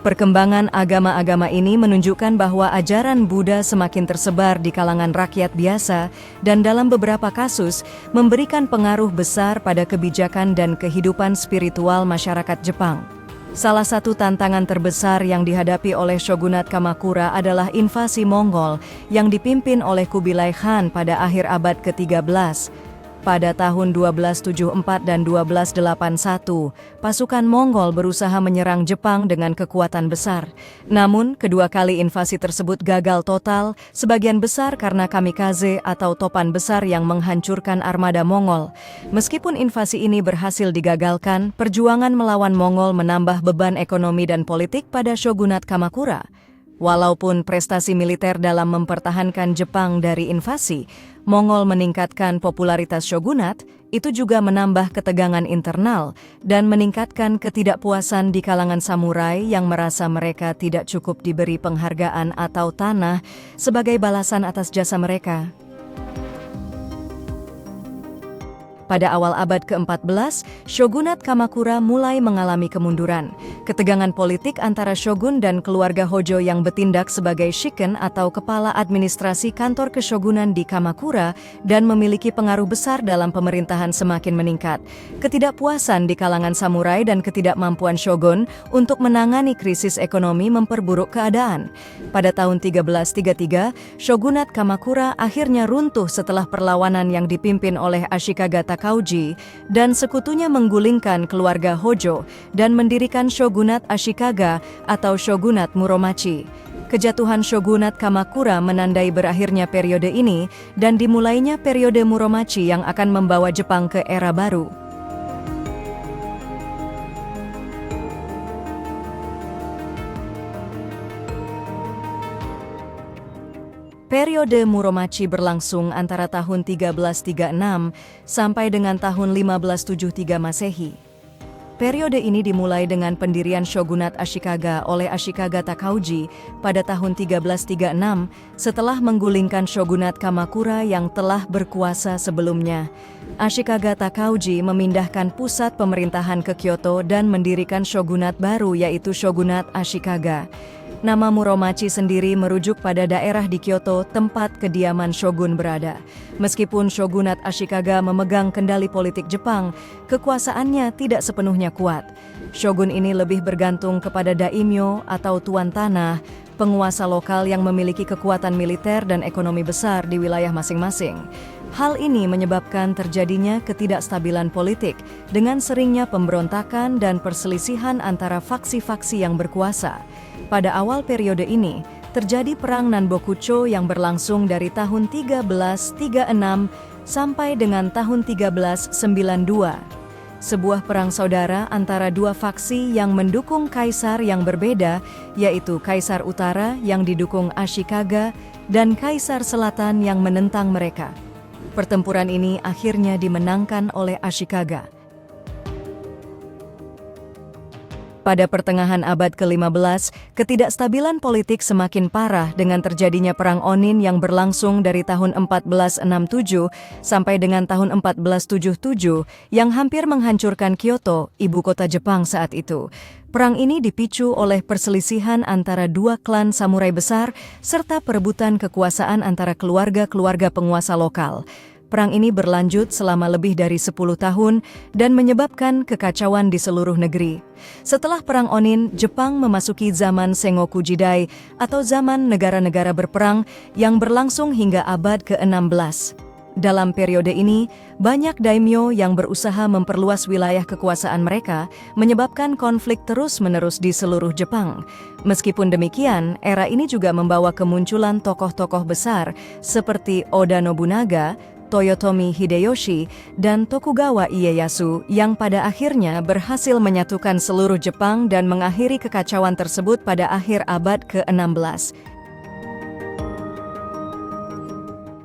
Perkembangan agama-agama ini menunjukkan bahwa ajaran Buddha semakin tersebar di kalangan rakyat biasa dan dalam beberapa kasus memberikan pengaruh besar pada kebijakan dan kehidupan spiritual masyarakat Jepang. Salah satu tantangan terbesar yang dihadapi oleh Shogunat Kamakura adalah invasi Mongol yang dipimpin oleh Kubilai Khan pada akhir abad ke-13. Pada tahun 1274 dan 1281, pasukan Mongol berusaha menyerang Jepang dengan kekuatan besar. Namun, kedua kali invasi tersebut gagal total, sebagian besar karena kamikaze atau topan besar yang menghancurkan armada Mongol. Meskipun invasi ini berhasil digagalkan, perjuangan melawan Mongol menambah beban ekonomi dan politik pada Shogunat Kamakura. Walaupun prestasi militer dalam mempertahankan Jepang dari invasi, Mongol meningkatkan popularitas shogunat, itu juga menambah ketegangan internal dan meningkatkan ketidakpuasan di kalangan samurai yang merasa mereka tidak cukup diberi penghargaan atau tanah sebagai balasan atas jasa mereka. Pada awal abad ke-14, Shogunat Kamakura mulai mengalami kemunduran. Ketegangan politik antara shogun dan keluarga Hojo yang bertindak sebagai shiken atau kepala administrasi kantor keshogunan di Kamakura dan memiliki pengaruh besar dalam pemerintahan semakin meningkat. Ketidakpuasan di kalangan samurai dan ketidakmampuan shogun untuk menangani krisis ekonomi memperburuk keadaan. Pada tahun 1333, Shogunat Kamakura akhirnya runtuh setelah perlawanan yang dipimpin oleh Ashikaga Takauji dan sekutunya menggulingkan keluarga Hojo dan mendirikan Shogunat Ashikaga atau Shogunat Muromachi. Kejatuhan Shogunat Kamakura menandai berakhirnya periode ini dan dimulainya periode Muromachi yang akan membawa Jepang ke era baru. Periode Muromachi berlangsung antara tahun 1336 sampai dengan tahun 1573 Masehi. Periode ini dimulai dengan pendirian shogunat Ashikaga oleh Ashikaga Takauji pada tahun 1336 setelah menggulingkan shogunat Kamakura yang telah berkuasa sebelumnya. Ashikaga Takauji memindahkan pusat pemerintahan ke Kyoto dan mendirikan shogunat baru yaitu Shogunat Ashikaga. Nama Muromachi sendiri merujuk pada daerah di Kyoto tempat kediaman shogun berada. Meskipun Shogunat Ashikaga memegang kendali politik Jepang, kekuasaannya tidak sepenuhnya kuat. Shogun ini lebih bergantung kepada daimyo atau tuan tanah, penguasa lokal yang memiliki kekuatan militer dan ekonomi besar di wilayah masing-masing. Hal ini menyebabkan terjadinya ketidakstabilan politik dengan seringnya pemberontakan dan perselisihan antara faksi-faksi yang berkuasa. Pada awal periode ini, terjadi perang Nanbokucho yang berlangsung dari tahun 1336 sampai dengan tahun 1392. Sebuah perang saudara antara dua faksi yang mendukung kaisar yang berbeda, yaitu Kaisar Utara yang didukung Ashikaga dan Kaisar Selatan yang menentang mereka. Pertempuran ini akhirnya dimenangkan oleh Ashikaga. Pada pertengahan abad ke-15, ketidakstabilan politik semakin parah dengan terjadinya Perang Onin yang berlangsung dari tahun 1467 sampai dengan tahun 1477 yang hampir menghancurkan Kyoto, ibu kota Jepang saat itu. Perang ini dipicu oleh perselisihan antara dua klan samurai besar serta perebutan kekuasaan antara keluarga-keluarga penguasa lokal. Perang ini berlanjut selama lebih dari 10 tahun dan menyebabkan kekacauan di seluruh negeri. Setelah Perang Onin, Jepang memasuki zaman Sengoku Jidai atau zaman negara-negara berperang yang berlangsung hingga abad ke-16. Dalam periode ini, banyak daimyo yang berusaha memperluas wilayah kekuasaan mereka menyebabkan konflik terus-menerus di seluruh Jepang. Meskipun demikian, era ini juga membawa kemunculan tokoh-tokoh besar seperti Oda Nobunaga, Toyotomi Hideyoshi, dan Tokugawa Ieyasu yang pada akhirnya berhasil menyatukan seluruh Jepang dan mengakhiri kekacauan tersebut pada akhir abad ke-16.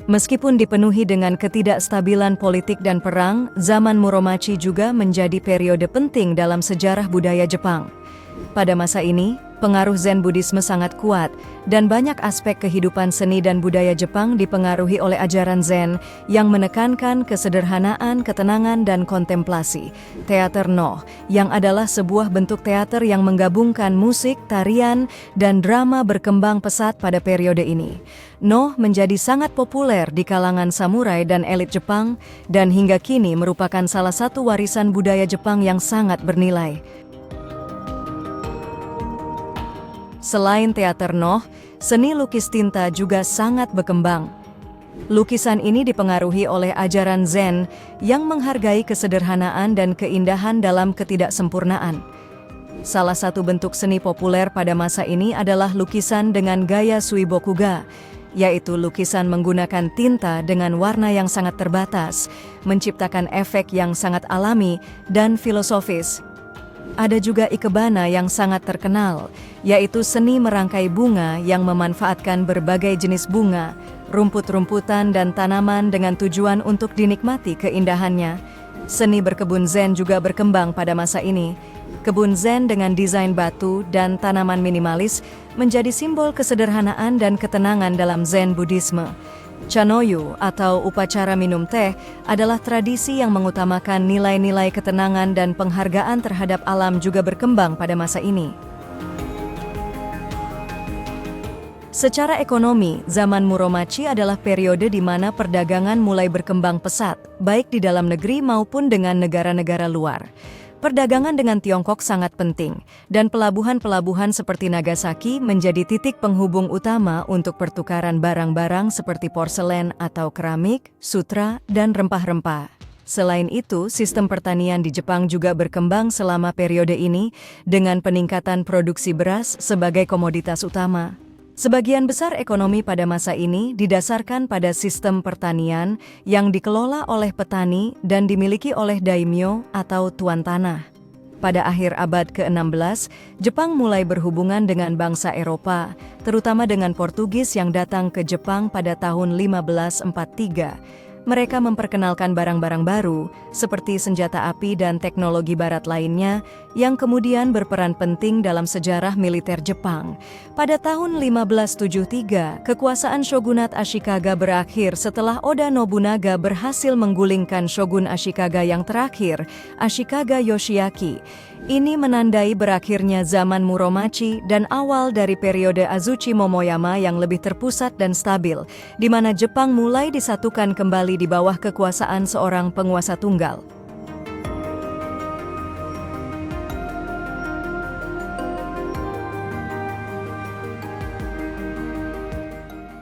Meskipun dipenuhi dengan ketidakstabilan politik dan perang, zaman Muromachi juga menjadi periode penting dalam sejarah budaya Jepang. Pada masa ini, pengaruh Zen Buddhisme sangat kuat, dan banyak aspek kehidupan seni dan budaya Jepang dipengaruhi oleh ajaran Zen yang menekankan kesederhanaan, ketenangan, dan kontemplasi. Teater Noh, yang adalah sebuah bentuk teater yang menggabungkan musik, tarian, dan drama berkembang pesat pada periode ini. Noh menjadi sangat populer di kalangan samurai dan elit Jepang, dan hingga kini merupakan salah satu warisan budaya Jepang yang sangat bernilai. Selain teater Noh, seni lukis tinta juga sangat berkembang. Lukisan ini dipengaruhi oleh ajaran Zen yang menghargai kesederhanaan dan keindahan dalam ketidaksempurnaan. Salah satu bentuk seni populer pada masa ini adalah lukisan dengan gaya Suibokuga, yaitu lukisan menggunakan tinta dengan warna yang sangat terbatas, menciptakan efek yang sangat alami dan filosofis. Ada juga ikebana yang sangat terkenal, yaitu seni merangkai bunga yang memanfaatkan berbagai jenis bunga, rumput-rumputan dan tanaman dengan tujuan untuk dinikmati keindahannya. Seni berkebun Zen juga berkembang pada masa ini. Kebun Zen dengan desain batu dan tanaman minimalis menjadi simbol kesederhanaan dan ketenangan dalam Zen Buddhisme. Chanoyu atau upacara minum teh adalah tradisi yang mengutamakan nilai-nilai ketenangan dan penghargaan terhadap alam juga berkembang pada masa ini. Secara ekonomi, zaman Muromachi adalah periode di mana perdagangan mulai berkembang pesat, baik di dalam negeri maupun dengan negara-negara luar. Perdagangan dengan Tiongkok sangat penting, dan pelabuhan-pelabuhan seperti Nagasaki menjadi titik penghubung utama untuk pertukaran barang-barang seperti porselen atau keramik, sutra, dan rempah-rempah. Selain itu, sistem pertanian di Jepang juga berkembang selama periode ini dengan peningkatan produksi beras sebagai komoditas utama. Sebagian besar ekonomi pada masa ini didasarkan pada sistem pertanian yang dikelola oleh petani dan dimiliki oleh daimyo atau tuan tanah. Pada akhir abad ke-16, Jepang mulai berhubungan dengan bangsa Eropa, terutama dengan Portugis yang datang ke Jepang pada tahun 1543. mereka memperkenalkan barang-barang baru, seperti senjata api dan teknologi barat lainnya, yang kemudian berperan penting dalam sejarah militer Jepang. Pada tahun 1573, kekuasaan Shogunat Ashikaga berakhir setelah Oda Nobunaga berhasil menggulingkan Shogun Ashikaga yang terakhir, Ashikaga Yoshiaki. Ini menandai berakhirnya zaman Muromachi dan awal dari periode Azuchi Momoyama yang lebih terpusat dan stabil, di mana Jepang mulai disatukan kembali di bawah kekuasaan seorang penguasa tunggal.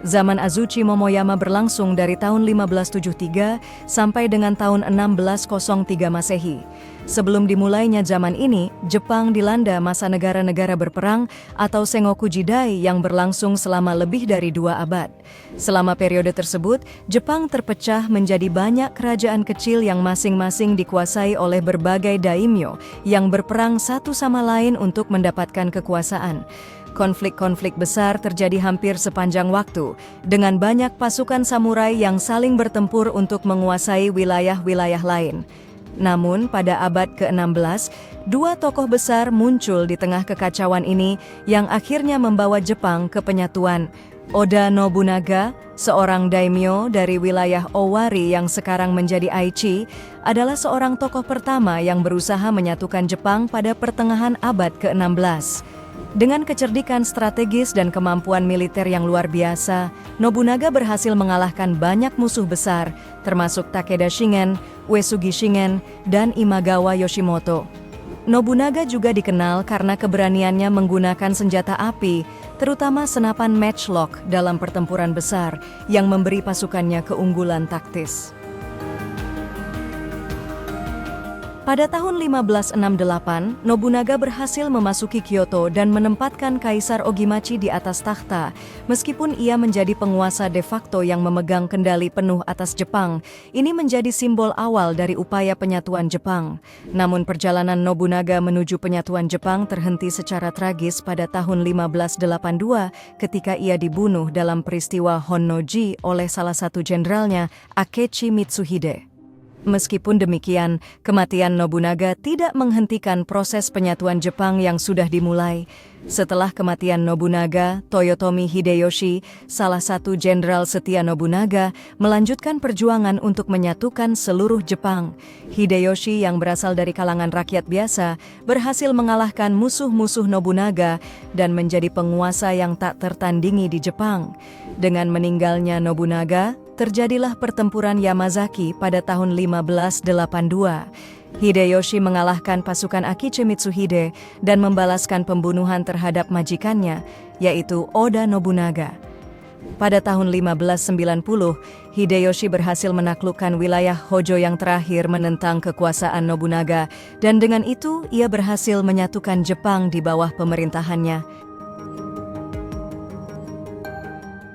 Zaman Azuchi Momoyama berlangsung dari tahun 1573 sampai dengan tahun 1603 Masehi. Sebelum dimulainya zaman ini, Jepang dilanda masa negara-negara berperang atau Sengoku Jidai yang berlangsung selama lebih dari 2 abad. Selama periode tersebut, Jepang terpecah menjadi banyak kerajaan kecil yang masing-masing dikuasai oleh berbagai daimyo yang berperang satu sama lain untuk mendapatkan kekuasaan. Konflik-konflik besar terjadi hampir sepanjang waktu, dengan banyak pasukan samurai yang saling bertempur untuk menguasai wilayah-wilayah lain. Namun, pada abad ke-16, 2 tokoh besar muncul di tengah kekacauan ini yang akhirnya membawa Jepang ke penyatuan. Oda Nobunaga, seorang daimyo dari wilayah Owari yang sekarang menjadi Aichi, adalah seorang tokoh pertama yang berusaha menyatukan Jepang pada pertengahan abad ke-16. Dengan kecerdikan strategis dan kemampuan militer yang luar biasa, Nobunaga berhasil mengalahkan banyak musuh besar, termasuk Takeda Shingen, Uesugi Shingen, dan Imagawa Yoshimoto. Nobunaga juga dikenal karena keberaniannya menggunakan senjata api, terutama senapan matchlock dalam pertempuran besar, yang memberi pasukannya keunggulan taktis. Pada tahun 1568, Nobunaga berhasil memasuki Kyoto dan menempatkan Kaisar Ogimachi di atas takhta, meskipun ia menjadi penguasa de facto yang memegang kendali penuh atas Jepang. Ini menjadi simbol awal dari upaya penyatuan Jepang. Namun perjalanan Nobunaga menuju penyatuan Jepang terhenti secara tragis pada tahun 1582 ketika ia dibunuh dalam peristiwa Honnoji oleh salah satu jenderalnya, Akechi Mitsuhide. Meskipun demikian, kematian Nobunaga tidak menghentikan proses penyatuan Jepang yang sudah dimulai. Setelah kematian Nobunaga, Toyotomi Hideyoshi, salah satu jenderal setia Nobunaga, melanjutkan perjuangan untuk menyatukan seluruh Jepang. Hideyoshi yang berasal dari kalangan rakyat biasa, berhasil mengalahkan musuh-musuh Nobunaga dan menjadi penguasa yang tak tertandingi di Jepang. Dengan meninggalnya Nobunaga, terjadilah pertempuran Yamazaki pada tahun 1582. Hideyoshi mengalahkan pasukan Akechi Mitsuhide dan membalaskan pembunuhan terhadap majikannya, yaitu Oda Nobunaga. Pada tahun 1590, Hideyoshi berhasil menaklukkan wilayah Hojo yang terakhir menentang kekuasaan Nobunaga, dan dengan itu ia berhasil menyatukan Jepang di bawah pemerintahannya.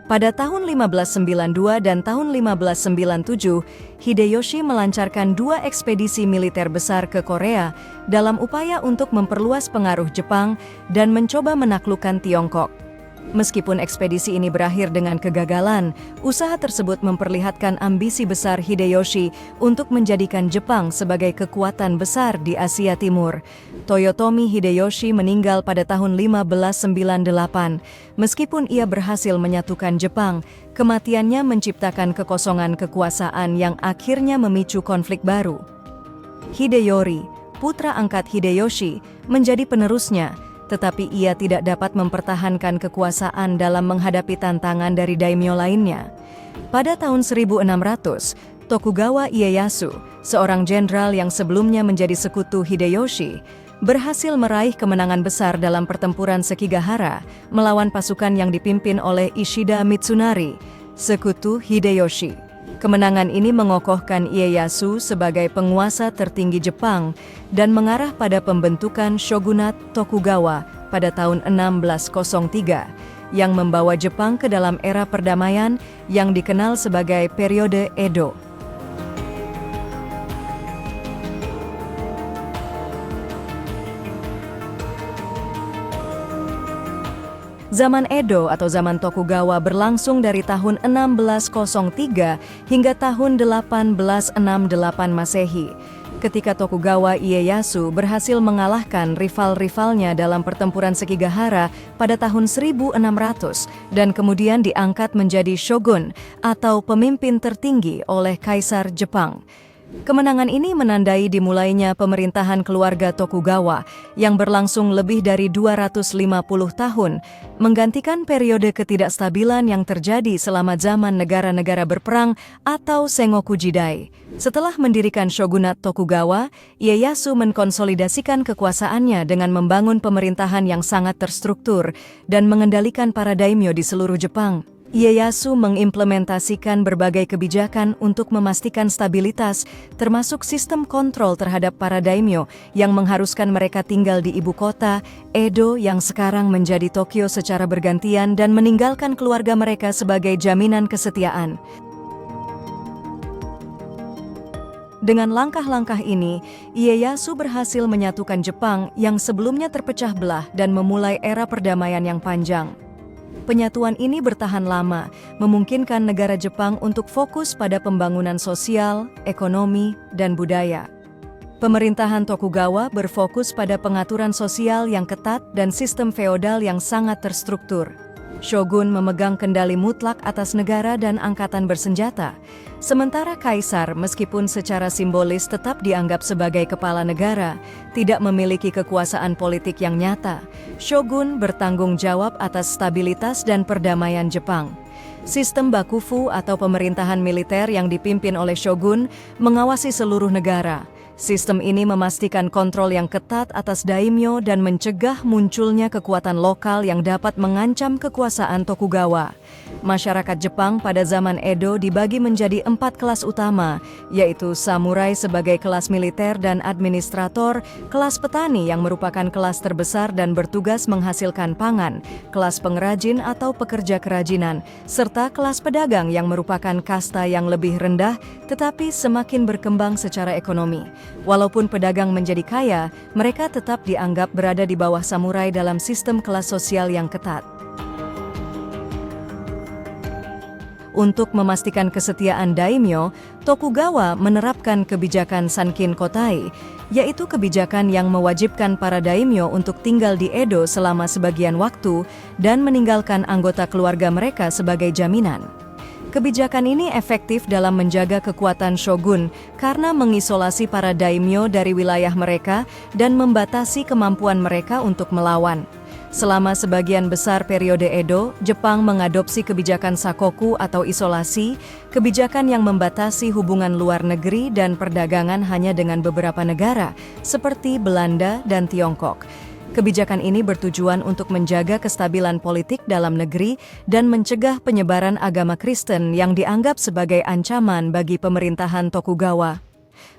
Pada tahun 1592 dan tahun 1597, Hideyoshi melancarkan 2 ekspedisi militer besar ke Korea dalam upaya untuk memperluas pengaruh Jepang dan mencoba menaklukkan Tiongkok. Meskipun ekspedisi ini berakhir dengan kegagalan, usaha tersebut memperlihatkan ambisi besar Hideyoshi untuk menjadikan Jepang sebagai kekuatan besar di Asia Timur. Toyotomi Hideyoshi meninggal pada tahun 1598. Meskipun ia berhasil menyatukan Jepang, kematiannya menciptakan kekosongan kekuasaan yang akhirnya memicu konflik baru. Hideyori, putra angkat Hideyoshi, menjadi penerusnya, tetapi ia tidak dapat mempertahankan kekuasaan dalam menghadapi tantangan dari daimyo lainnya. Pada tahun 1600, Tokugawa Ieyasu, seorang jenderal yang sebelumnya menjadi sekutu Hideyoshi, berhasil meraih kemenangan besar dalam pertempuran Sekigahara melawan pasukan yang dipimpin oleh Ishida Mitsunari, sekutu Hideyoshi. Kemenangan ini mengokohkan Ieyasu sebagai penguasa tertinggi Jepang dan mengarah pada pembentukan Shogunat Tokugawa pada tahun 1603, yang membawa Jepang ke dalam era perdamaian yang dikenal sebagai periode Edo. Zaman Edo atau zaman Tokugawa berlangsung dari tahun 1603 hingga tahun 1868 Masehi. Ketika Tokugawa Ieyasu berhasil mengalahkan rival-rivalnya dalam pertempuran Sekigahara pada tahun 1600 dan kemudian diangkat menjadi shogun atau pemimpin tertinggi oleh Kaisar Jepang. Kemenangan ini menandai dimulainya pemerintahan keluarga Tokugawa yang berlangsung lebih dari 250 tahun, menggantikan periode ketidakstabilan yang terjadi selama zaman negara-negara berperang atau Sengoku Jidai. Setelah mendirikan shogunat Tokugawa, Ieyasu mengkonsolidasikan kekuasaannya dengan membangun pemerintahan yang sangat terstruktur dan mengendalikan para daimyo di seluruh Jepang. Ieyasu mengimplementasikan berbagai kebijakan untuk memastikan stabilitas, termasuk sistem kontrol terhadap para daimyo yang mengharuskan mereka tinggal di ibu kota, Edo yang sekarang menjadi Tokyo secara bergantian dan meninggalkan keluarga mereka sebagai jaminan kesetiaan. Dengan langkah-langkah ini, Ieyasu berhasil menyatukan Jepang yang sebelumnya terpecah belah dan memulai era perdamaian yang panjang. Penyatuan ini bertahan lama, memungkinkan negara Jepang untuk fokus pada pembangunan sosial, ekonomi, dan budaya. Pemerintahan Tokugawa berfokus pada pengaturan sosial yang ketat dan sistem feodal yang sangat terstruktur. Shogun memegang kendali mutlak atas negara dan angkatan bersenjata, sementara kaisar meskipun secara simbolis tetap dianggap sebagai kepala negara, tidak memiliki kekuasaan politik yang nyata. Shogun bertanggung jawab atas stabilitas dan perdamaian Jepang. Sistem bakufu atau pemerintahan militer yang dipimpin oleh shogun mengawasi seluruh negara. Sistem ini memastikan kontrol yang ketat atas daimyo dan mencegah munculnya kekuatan lokal yang dapat mengancam kekuasaan Tokugawa. Masyarakat Jepang pada zaman Edo dibagi menjadi 4 kelas utama, yaitu samurai sebagai kelas militer dan administrator, kelas petani yang merupakan kelas terbesar dan bertugas menghasilkan pangan, kelas pengrajin atau pekerja kerajinan, serta kelas pedagang yang merupakan kasta yang lebih rendah tetapi semakin berkembang secara ekonomi. Walaupun pedagang menjadi kaya, mereka tetap dianggap berada di bawah samurai dalam sistem kelas sosial yang ketat. Untuk memastikan kesetiaan daimyo, Tokugawa menerapkan kebijakan Sankin Kotai, yaitu kebijakan yang mewajibkan para daimyo untuk tinggal di Edo selama sebagian waktu dan meninggalkan anggota keluarga mereka sebagai jaminan. Kebijakan ini efektif dalam menjaga kekuatan shogun karena mengisolasi para daimyo dari wilayah mereka dan membatasi kemampuan mereka untuk melawan. Selama sebagian besar periode Edo, Jepang mengadopsi kebijakan sakoku atau isolasi, kebijakan yang membatasi hubungan luar negeri dan perdagangan hanya dengan beberapa negara, seperti Belanda dan Tiongkok. Kebijakan ini bertujuan untuk menjaga kestabilan politik dalam negeri dan mencegah penyebaran agama Kristen yang dianggap sebagai ancaman bagi pemerintahan Tokugawa.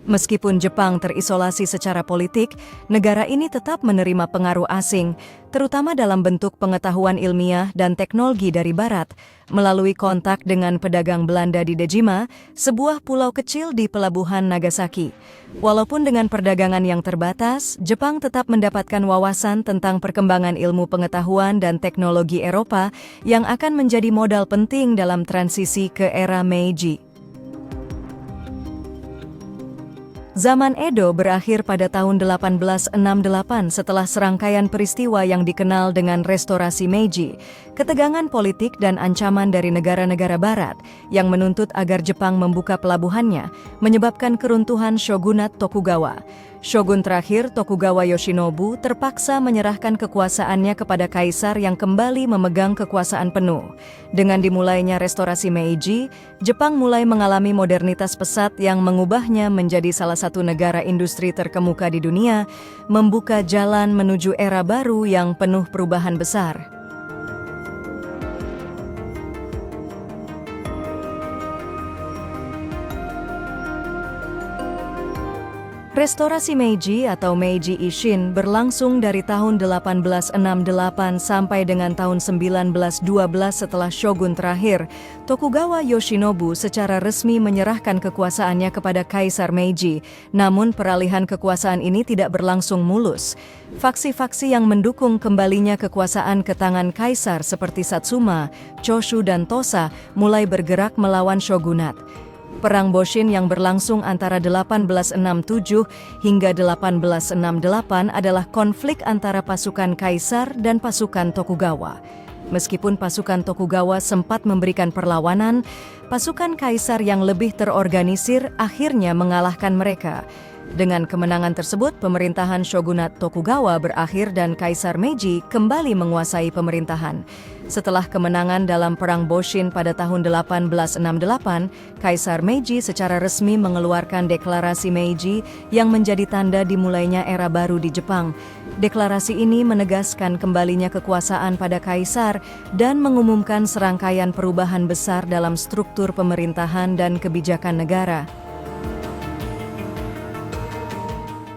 Meskipun Jepang terisolasi secara politik, negara ini tetap menerima pengaruh asing, terutama dalam bentuk pengetahuan ilmiah dan teknologi dari Barat, melalui kontak dengan pedagang Belanda di Dejima, sebuah pulau kecil di pelabuhan Nagasaki. Walaupun dengan perdagangan yang terbatas, Jepang tetap mendapatkan wawasan tentang perkembangan ilmu pengetahuan dan teknologi Eropa yang akan menjadi modal penting dalam transisi ke era Meiji. Zaman Edo berakhir pada tahun 1868 setelah serangkaian peristiwa yang dikenal dengan Restorasi Meiji, ketegangan politik dan ancaman dari negara-negara Barat yang menuntut agar Jepang membuka pelabuhannya, menyebabkan keruntuhan shogunat Tokugawa. Shogun terakhir Tokugawa Yoshinobu terpaksa menyerahkan kekuasaannya kepada kaisar yang kembali memegang kekuasaan penuh. Dengan dimulainya Restorasi Meiji, Jepang mulai mengalami modernitas pesat yang mengubahnya menjadi salah satu negara industri terkemuka di dunia, membuka jalan menuju era baru yang penuh perubahan besar. Restorasi Meiji atau Meiji Ishin berlangsung dari tahun 1868 sampai dengan tahun 1912 setelah shogun terakhir. Tokugawa Yoshinobu secara resmi menyerahkan kekuasaannya kepada Kaisar Meiji, namun peralihan kekuasaan ini tidak berlangsung mulus. Faksi-faksi yang mendukung kembalinya kekuasaan ke tangan kaisar seperti Satsuma, Choshu, dan Tosa mulai bergerak melawan shogunat. Perang Boshin yang berlangsung antara 1867 hingga 1868 adalah konflik antara pasukan kaisar dan pasukan Tokugawa. Meskipun pasukan Tokugawa sempat memberikan perlawanan, pasukan kaisar yang lebih terorganisir akhirnya mengalahkan mereka. Dengan kemenangan tersebut, pemerintahan shogunat Tokugawa berakhir dan Kaisar Meiji kembali menguasai pemerintahan. Setelah kemenangan dalam Perang Boshin pada tahun 1868, Kaisar Meiji secara resmi mengeluarkan Deklarasi Meiji yang menjadi tanda dimulainya era baru di Jepang. Deklarasi ini menegaskan kembalinya kekuasaan pada kaisar dan mengumumkan serangkaian perubahan besar dalam struktur pemerintahan dan kebijakan negara.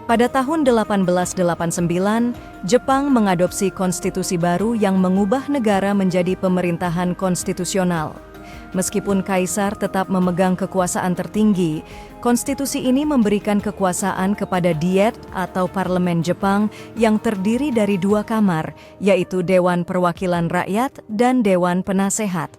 Pada tahun 1889, Jepang mengadopsi konstitusi baru yang mengubah negara menjadi pemerintahan konstitusional. Meskipun kaisar tetap memegang kekuasaan tertinggi, konstitusi ini memberikan kekuasaan kepada Diet atau Parlemen Jepang yang terdiri dari 2 kamar, yaitu Dewan Perwakilan Rakyat dan Dewan Penasehat.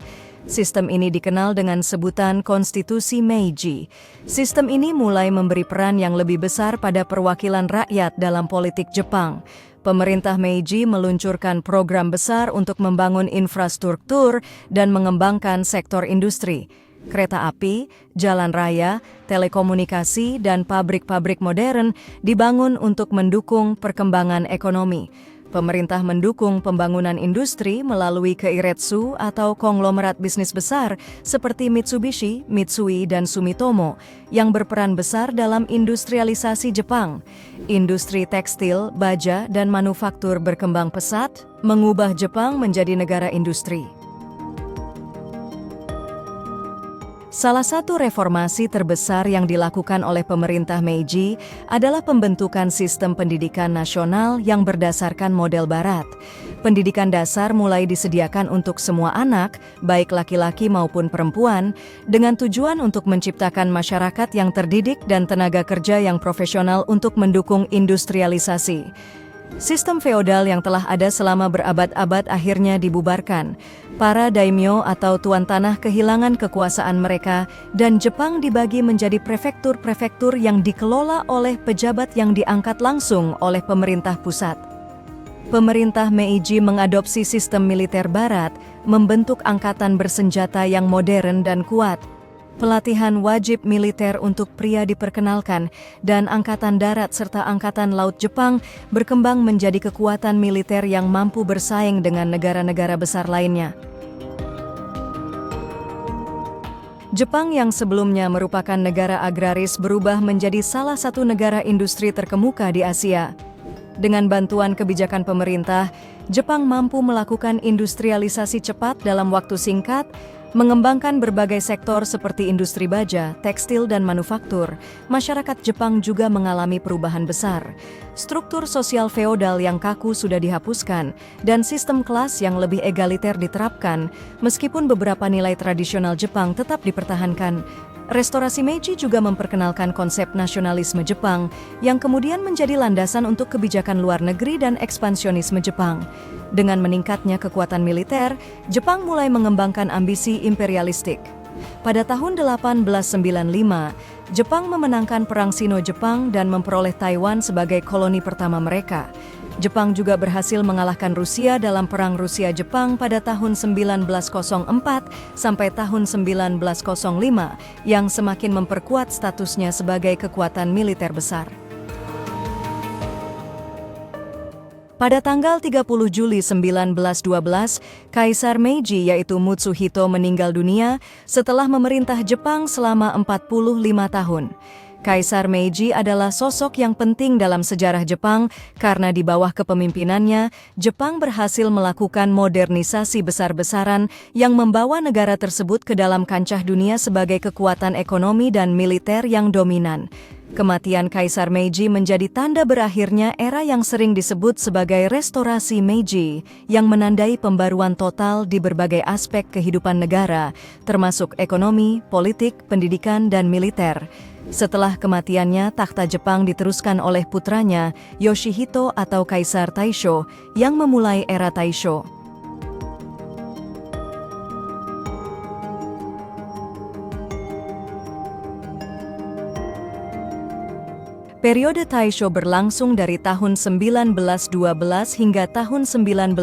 Sistem ini dikenal dengan sebutan Konstitusi Meiji. Sistem ini mulai memberi peran yang lebih besar pada perwakilan rakyat dalam politik Jepang. Pemerintah Meiji meluncurkan program besar untuk membangun infrastruktur dan mengembangkan sektor industri. Kereta api, jalan raya, telekomunikasi, dan pabrik-pabrik modern dibangun untuk mendukung perkembangan ekonomi. Pemerintah mendukung pembangunan industri melalui keiretsu atau konglomerat bisnis besar seperti Mitsubishi, Mitsui, dan Sumitomo yang berperan besar dalam industrialisasi Jepang. Industri tekstil, baja, dan manufaktur berkembang pesat, mengubah Jepang menjadi negara industri. Salah satu reformasi terbesar yang dilakukan oleh pemerintah Meiji adalah pembentukan sistem pendidikan nasional yang berdasarkan model Barat. Pendidikan dasar mulai disediakan untuk semua anak, baik laki-laki maupun perempuan, dengan tujuan untuk menciptakan masyarakat yang terdidik dan tenaga kerja yang profesional untuk mendukung industrialisasi. Sistem feodal yang telah ada selama berabad-abad akhirnya dibubarkan. Para daimyo atau tuan tanah kehilangan kekuasaan mereka dan Jepang dibagi menjadi prefektur-prefektur yang dikelola oleh pejabat yang diangkat langsung oleh pemerintah pusat. Pemerintah Meiji mengadopsi sistem militer barat, membentuk angkatan bersenjata yang modern dan kuat. Pelatihan wajib militer untuk pria diperkenalkan, dan Angkatan Darat serta Angkatan Laut Jepang berkembang menjadi kekuatan militer yang mampu bersaing dengan negara-negara besar lainnya. Jepang yang sebelumnya merupakan negara agraris berubah menjadi salah satu negara industri terkemuka di Asia. Dengan bantuan kebijakan pemerintah, Jepang mampu melakukan industrialisasi cepat dalam waktu singkat, mengembangkan berbagai sektor seperti industri baja, tekstil, dan manufaktur. Masyarakat Jepang juga mengalami perubahan besar. Struktur sosial feodal yang kaku sudah dihapuskan, dan sistem kelas yang lebih egaliter diterapkan, meskipun beberapa nilai tradisional Jepang tetap dipertahankan. Restorasi Meiji juga memperkenalkan konsep nasionalisme Jepang, yang kemudian menjadi landasan untuk kebijakan luar negeri dan ekspansionisme Jepang. Dengan meningkatnya kekuatan militer, Jepang mulai mengembangkan ambisi imperialistik. Pada tahun 1895, Jepang memenangkan Perang Sino-Jepang dan memperoleh Taiwan sebagai koloni pertama mereka. Jepang juga berhasil mengalahkan Rusia dalam Perang Rusia-Jepang pada tahun 1904 sampai tahun 1905 yang semakin memperkuat statusnya sebagai kekuatan militer besar. Pada tanggal 30 Juli 1912, Kaisar Meiji yaitu Mutsuhito meninggal dunia setelah memerintah Jepang selama 45 tahun. Kaisar Meiji adalah sosok yang penting dalam sejarah Jepang karena di bawah kepemimpinannya, Jepang berhasil melakukan modernisasi besar-besaran yang membawa negara tersebut ke dalam kancah dunia sebagai kekuatan ekonomi dan militer yang dominan. Kematian Kaisar Meiji menjadi tanda berakhirnya era yang sering disebut sebagai restorasi Meiji, yang menandai pembaruan total di berbagai aspek kehidupan negara, termasuk ekonomi, politik, pendidikan, dan militer. Setelah kematiannya, takhta Jepang diteruskan oleh putranya, Yoshihito atau Kaisar Taisho, yang memulai era Taisho. Periode Taisho berlangsung dari tahun 1912 hingga tahun 1926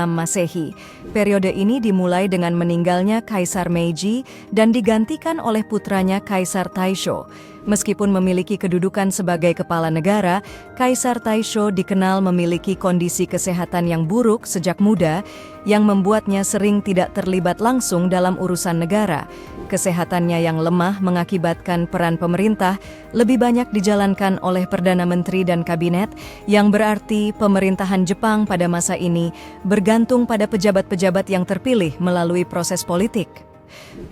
Masehi. Periode ini dimulai dengan meninggalnya Kaisar Meiji dan digantikan oleh putranya Kaisar Taisho. Meskipun memiliki kedudukan sebagai kepala negara, Kaisar Taisho dikenal memiliki kondisi kesehatan yang buruk sejak muda, yang membuatnya sering tidak terlibat langsung dalam urusan negara. Kesehatannya yang lemah mengakibatkan peran pemerintah lebih banyak dijalankan oleh Perdana Menteri dan Kabinet, yang berarti pemerintahan Jepang pada masa ini bergantung pada pejabat-pejabat yang terpilih melalui proses politik.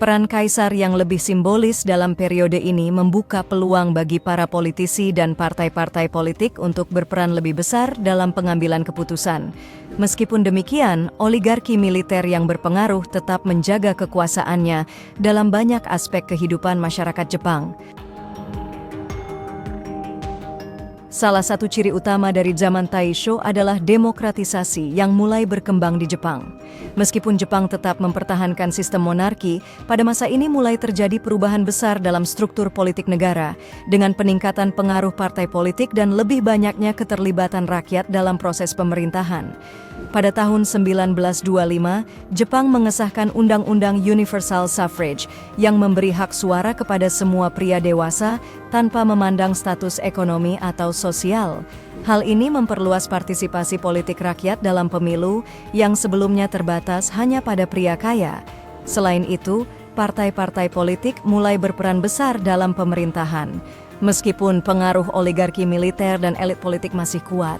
Peran kaisar yang lebih simbolis dalam periode ini membuka peluang bagi para politisi dan partai-partai politik untuk berperan lebih besar dalam pengambilan keputusan. Meskipun demikian, oligarki militer yang berpengaruh tetap menjaga kekuasaannya dalam banyak aspek kehidupan masyarakat Jepang. Salah satu ciri utama dari zaman Taisho adalah demokratisasi yang mulai berkembang di Jepang. Meskipun Jepang tetap mempertahankan sistem monarki, pada masa ini mulai terjadi perubahan besar dalam struktur politik negara, dengan peningkatan pengaruh partai politik dan lebih banyaknya keterlibatan rakyat dalam proses pemerintahan. Pada tahun 1925, Jepang mengesahkan Undang-Undang Universal Suffrage yang memberi hak suara kepada semua pria dewasa tanpa memandang status ekonomi atau sosial. Hal ini memperluas partisipasi politik rakyat dalam pemilu yang sebelumnya terbatas hanya pada pria kaya. Selain itu, partai-partai politik mulai berperan besar dalam pemerintahan, meskipun pengaruh oligarki militer dan elit politik masih kuat.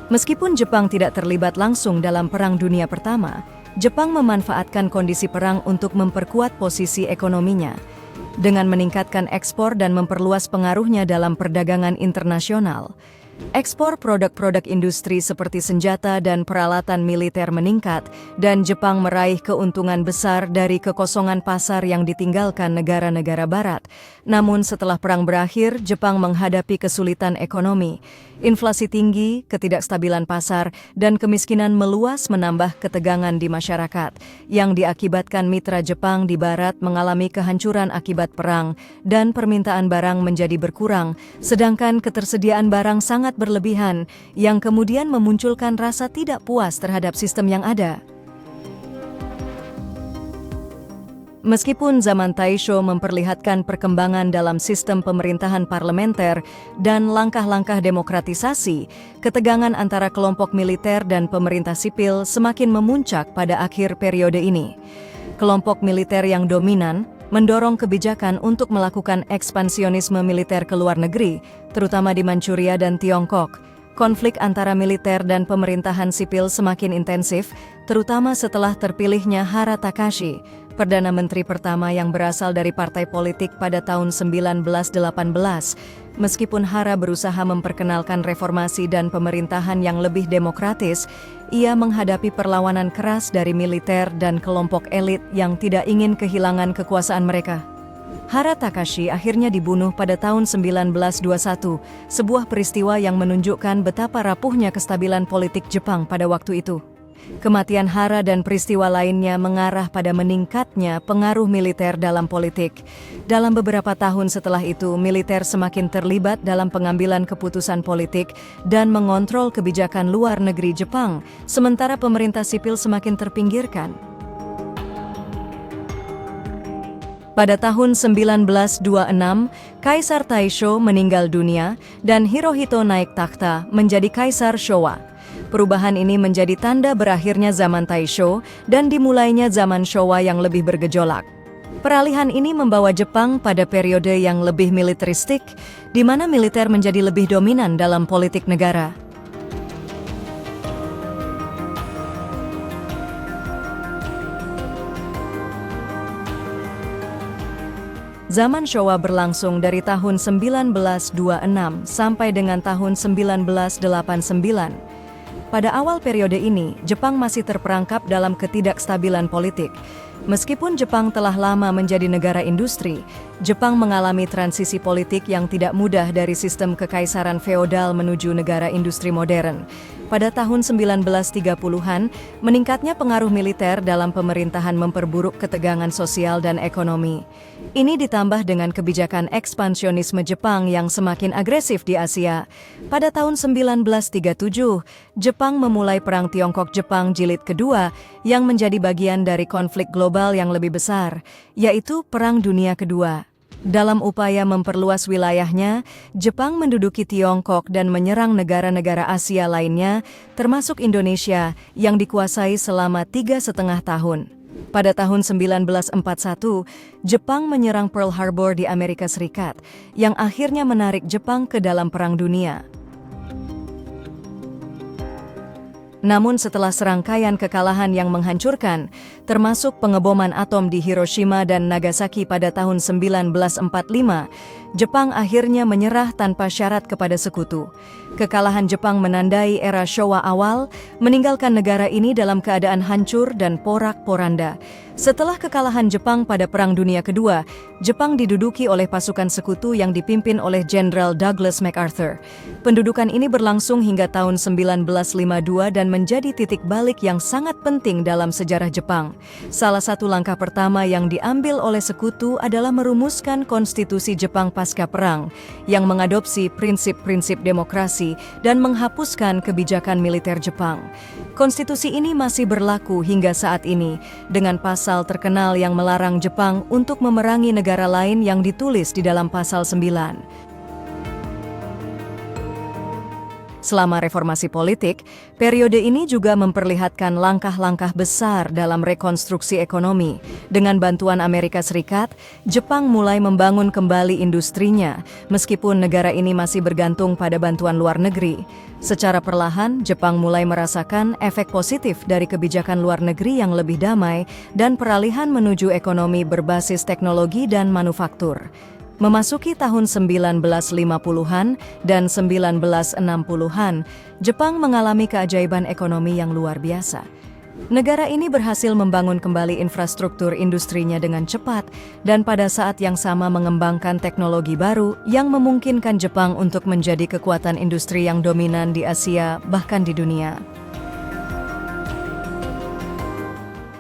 Meskipun Jepang tidak terlibat langsung dalam Perang Dunia Pertama, Jepang memanfaatkan kondisi perang untuk memperkuat posisi ekonominya, dengan meningkatkan ekspor dan memperluas pengaruhnya dalam perdagangan internasional. Ekspor produk-produk industri seperti senjata dan peralatan militer meningkat, dan Jepang meraih keuntungan besar dari kekosongan pasar yang ditinggalkan negara-negara barat. Namun setelah perang berakhir, Jepang menghadapi kesulitan ekonomi. Inflasi tinggi, ketidakstabilan pasar, dan kemiskinan meluas menambah ketegangan di masyarakat, yang diakibatkan mitra Jepang di barat mengalami kehancuran akibat perang, dan permintaan barang menjadi berkurang, sedangkan ketersediaan barang sangat berlebihan, yang kemudian memunculkan rasa tidak puas terhadap sistem yang ada. Meskipun zaman Taisho memperlihatkan perkembangan dalam sistem pemerintahan parlementer dan langkah-langkah demokratisasi, ketegangan antara kelompok militer dan pemerintah sipil semakin memuncak pada akhir periode ini. Kelompok militer yang dominan mendorong kebijakan untuk melakukan ekspansionisme militer ke luar negeri, terutama di Manchuria dan Tiongkok. Konflik antara militer dan pemerintahan sipil semakin intensif, terutama setelah terpilihnya Hara Takashi, Perdana Menteri pertama yang berasal dari partai politik pada tahun 1918. Meskipun Hara berusaha memperkenalkan reformasi dan pemerintahan yang lebih demokratis, ia menghadapi perlawanan keras dari militer dan kelompok elit yang tidak ingin kehilangan kekuasaan mereka. Hara Takashi akhirnya dibunuh pada tahun 1921, sebuah peristiwa yang menunjukkan betapa rapuhnya kestabilan politik Jepang pada waktu itu. Kematian Hara dan peristiwa lainnya mengarah pada meningkatnya pengaruh militer dalam politik. Dalam beberapa tahun setelah itu, militer semakin terlibat dalam pengambilan keputusan politik dan mengontrol kebijakan luar negeri Jepang, sementara pemerintah sipil semakin terpinggirkan. Pada tahun 1926, Kaisar Taisho meninggal dunia dan Hirohito naik takhta menjadi Kaisar Showa. Perubahan ini menjadi tanda berakhirnya zaman Taisho dan dimulainya zaman Showa yang lebih bergejolak. Peralihan ini membawa Jepang pada periode yang lebih militeristik, di mana militer menjadi lebih dominan dalam politik negara. Zaman Showa berlangsung dari tahun 1926 sampai dengan tahun 1989. Pada awal periode ini, Jepang masih terperangkap dalam ketidakstabilan politik. Meskipun Jepang telah lama menjadi negara industri, Jepang mengalami transisi politik yang tidak mudah dari sistem kekaisaran feodal menuju negara industri modern. Pada tahun 1930-an, meningkatnya pengaruh militer dalam pemerintahan memperburuk ketegangan sosial dan ekonomi. Ini ditambah dengan kebijakan ekspansionisme Jepang yang semakin agresif di Asia. Pada tahun 1937, Jepang memulai Perang Tiongkok-Jepang Jilid Kedua yang menjadi bagian dari konflik global yang lebih besar, yaitu Perang Dunia Kedua. Dalam upaya memperluas wilayahnya, Jepang menduduki Tiongkok dan menyerang negara-negara Asia lainnya, termasuk Indonesia, yang dikuasai selama 3,5 tahun. Pada tahun 1941, Jepang menyerang Pearl Harbor di Amerika Serikat, yang akhirnya menarik Jepang ke dalam Perang Dunia. Namun setelah serangkaian kekalahan yang menghancurkan, termasuk pengeboman atom di Hiroshima dan Nagasaki pada tahun 1945, Jepang akhirnya menyerah tanpa syarat kepada sekutu. Kekalahan Jepang menandai era Showa awal, meninggalkan negara ini dalam keadaan hancur dan porak-poranda. Setelah kekalahan Jepang pada Perang Dunia Kedua, Jepang diduduki oleh pasukan sekutu yang dipimpin oleh Jenderal Douglas MacArthur. Pendudukan ini berlangsung hingga tahun 1952 dan menjadi titik balik yang sangat penting dalam sejarah Jepang. Salah satu langkah pertama yang diambil oleh sekutu adalah merumuskan konstitusi Jepang pasca perang, yang mengadopsi prinsip-prinsip demokrasi dan menghapuskan kebijakan militer Jepang. Konstitusi ini masih berlaku hingga saat ini, dengan pasal terkenal yang melarang Jepang untuk memerangi negara lain yang ditulis di dalam pasal 9. Selama reformasi politik, periode ini juga memperlihatkan langkah-langkah besar dalam rekonstruksi ekonomi. Dengan bantuan Amerika Serikat, Jepang mulai membangun kembali industrinya, meskipun negara ini masih bergantung pada bantuan luar negeri. Secara perlahan, Jepang mulai merasakan efek positif dari kebijakan luar negeri yang lebih damai dan peralihan menuju ekonomi berbasis teknologi dan manufaktur. Memasuki tahun 1950-an dan 1960-an, Jepang mengalami keajaiban ekonomi yang luar biasa. Negara ini berhasil membangun kembali infrastruktur industrinya dengan cepat dan pada saat yang sama mengembangkan teknologi baru yang memungkinkan Jepang untuk menjadi kekuatan industri yang dominan di Asia, bahkan di dunia.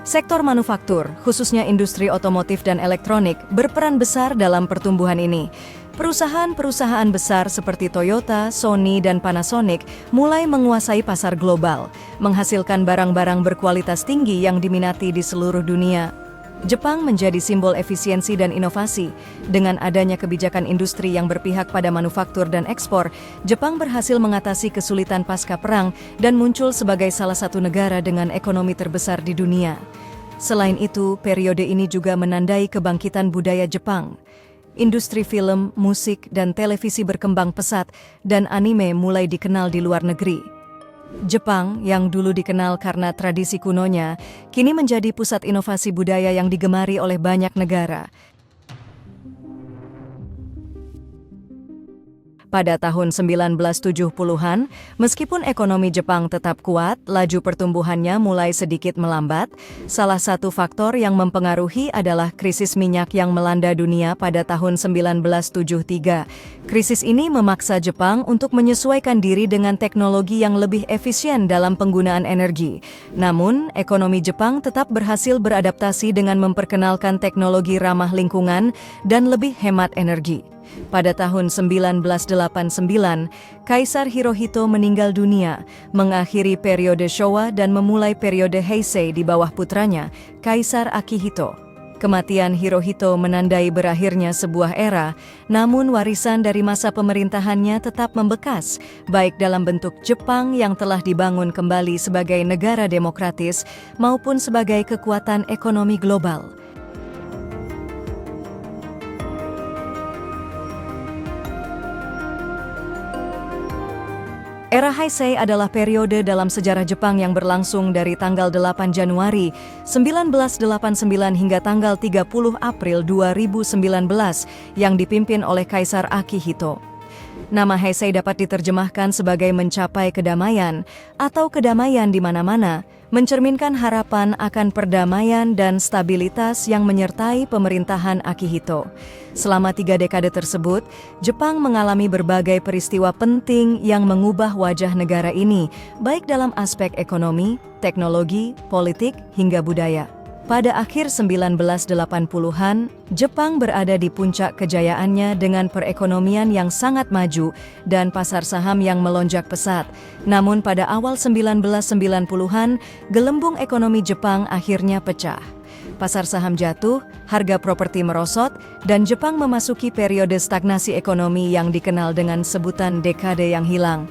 Sektor manufaktur, khususnya industri otomotif dan elektronik, berperan besar dalam pertumbuhan ini. Perusahaan-perusahaan besar seperti Toyota, Sony, dan Panasonic mulai menguasai pasar global, menghasilkan barang-barang berkualitas tinggi yang diminati di seluruh dunia. Jepang menjadi simbol efisiensi dan inovasi. Dengan adanya kebijakan industri yang berpihak pada manufaktur dan ekspor, Jepang berhasil mengatasi kesulitan pasca perang dan muncul sebagai salah satu negara dengan ekonomi terbesar di dunia. Selain itu, periode ini juga menandai kebangkitan budaya Jepang. Industri film, musik, dan televisi berkembang pesat dan anime mulai dikenal di luar negeri. Jepang, yang dulu dikenal karena tradisi kunonya, kini menjadi pusat inovasi budaya yang digemari oleh banyak negara. Pada tahun 1970-an, meskipun ekonomi Jepang tetap kuat, laju pertumbuhannya mulai sedikit melambat. Salah satu faktor yang mempengaruhi adalah krisis minyak yang melanda dunia pada tahun 1973. Krisis ini memaksa Jepang untuk menyesuaikan diri dengan teknologi yang lebih efisien dalam penggunaan energi. Namun, ekonomi Jepang tetap berhasil beradaptasi dengan memperkenalkan teknologi ramah lingkungan dan lebih hemat energi. Pada tahun 1989, Kaisar Hirohito meninggal dunia, mengakhiri periode Showa dan memulai periode Heisei di bawah putranya, Kaisar Akihito. Kematian Hirohito menandai berakhirnya sebuah era, namun warisan dari masa pemerintahannya tetap membekas, baik dalam bentuk Jepang yang telah dibangun kembali sebagai negara demokratis maupun sebagai kekuatan ekonomi global. Era Heisei adalah periode dalam sejarah Jepang yang berlangsung dari tanggal 8 Januari 1989 hingga tanggal 30 April 2019 yang dipimpin oleh Kaisar Akihito. Nama Heisei dapat diterjemahkan sebagai mencapai kedamaian atau kedamaian di mana-mana, mencerminkan harapan akan perdamaian dan stabilitas yang menyertai pemerintahan Akihito. Selama 3 dekade tersebut, Jepang mengalami berbagai peristiwa penting yang mengubah wajah negara ini, baik dalam aspek ekonomi, teknologi, politik, hingga budaya. Pada akhir 1980-an, Jepang berada di puncak kejayaannya dengan perekonomian yang sangat maju dan pasar saham yang melonjak pesat. Namun pada awal 1990-an, gelembung ekonomi Jepang akhirnya pecah. Pasar saham jatuh, harga properti merosot, dan Jepang memasuki periode stagnasi ekonomi yang dikenal dengan sebutan dekade yang hilang.